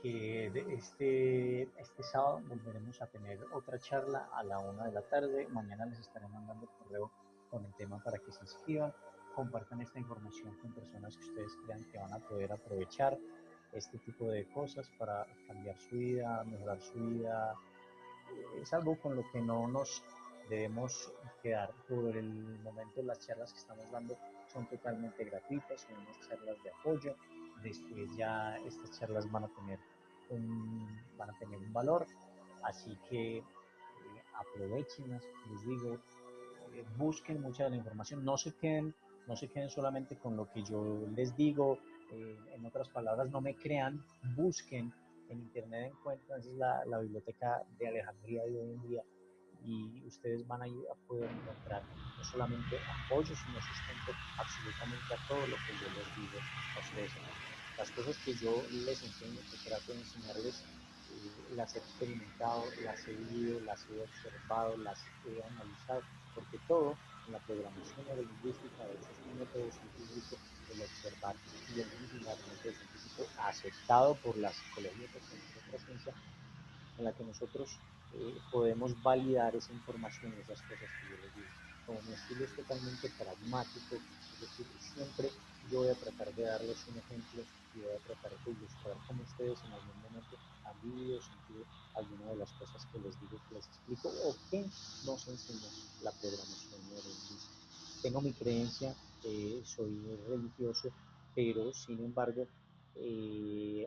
que este sábado volveremos a tener otra charla a la 1 de la tarde. Mañana les estaré mandando el correo con el tema para que se inscriban. Compartan esta información con personas que ustedes crean que van a poder aprovechar este tipo de cosas para cambiar su vida, mejorar su vida. Es algo con lo que no nos debemos quedar. Por el momento las charlas que estamos dando son totalmente gratuitas, son unas charlas de apoyo. Después ya estas charlas van a tener un valor, así que aprovechenlas, les digo, busquen mucha de la información, no se queden solamente con lo que yo les digo, en otras palabras, no me crean, busquen en internet, encuentran, esa es la biblioteca de Alejandría de hoy en día, y ustedes van a poder encontrar no solamente apoyo, sino sustento absolutamente a todo lo que yo les digo a ustedes. Las cosas que yo les enseño, que trato de enseñarles, las he experimentado, las he vivido, las he observado, las he analizado, porque todo en la programación neurolingüística, de hecho, es un método científico, el observar y el vigilar, un método científico aceptado por la psicología, por cualquier otra ciencia, en la que nosotros podemos validar esa información y esas cosas que yo les digo. Como mi estilo es totalmente pragmático, es decir, siempre yo voy a tratar de darles un ejemplo y voy a tratar de ilustrar cómo ustedes en algún momento han vivido, sentido alguna de las cosas que les digo, que les explico o que nos enseña la programación neurolingüística. Tengo mi creencia, soy religioso, pero sin embargo,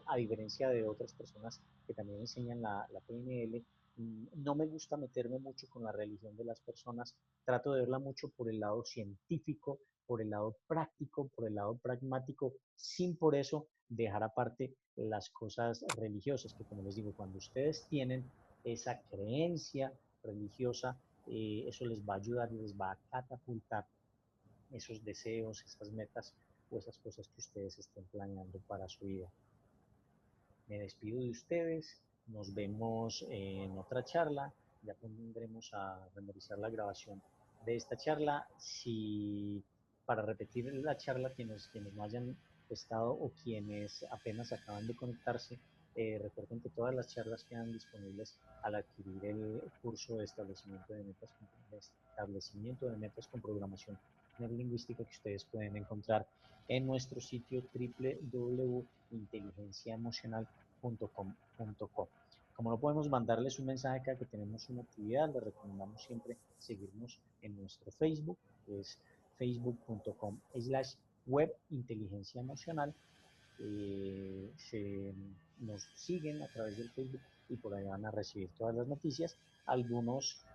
a diferencia de otras personas que también enseñan la PNL, no me gusta meterme mucho con la religión de las personas, trato de verla mucho por el lado científico, por el lado práctico, por el lado pragmático, sin por eso dejar aparte las cosas religiosas, que como les digo, cuando ustedes tienen esa creencia religiosa, eso les va a ayudar y les va a catapultar esos deseos, esas metas o esas cosas que ustedes estén planeando para su vida. Me despido de ustedes, nos vemos en otra charla, ya pondremos a renderizar la grabación de esta charla. Si para repetir la charla, quienes no hayan estado o quienes apenas acaban de conectarse, recuerden que todas las charlas quedan disponibles al adquirir el curso de establecimiento de metas con programación neurolingüística, que ustedes pueden encontrar en nuestro sitio www.inteligenciaemocional.com. Como no podemos mandarles un mensaje cada que tenemos una actividad, les recomendamos siempre seguirnos en nuestro Facebook, que es facebook.com/web inteligencia emocional. Nos siguen a través del Facebook y por ahí van a recibir todas las noticias, algunos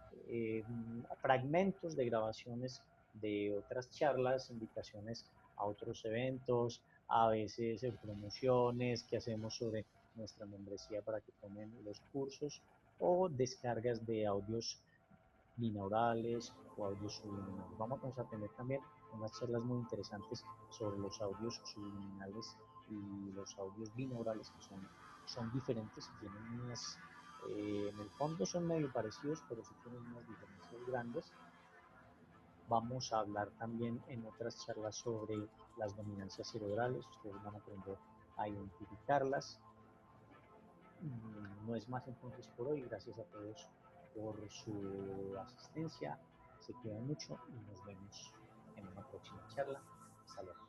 fragmentos de grabaciones de otras charlas, invitaciones a otros eventos, a veces promociones que hacemos sobre nuestra membresía para que tomen los cursos o descargas de audios binaurales o audios subliminales. Vamos a tener también unas charlas muy interesantes sobre los audios subliminales y los audios binaurales, que son diferentes, tienen en el fondo son medio parecidos, pero sí tienen unas diferencias grandes. Vamos a hablar también en otras charlas sobre las dominancias cerebrales, ustedes van a aprender a identificarlas. No es más entonces por hoy. Gracias a todos por su asistencia. Se cuidan mucho y nos vemos en una próxima charla. Hasta luego.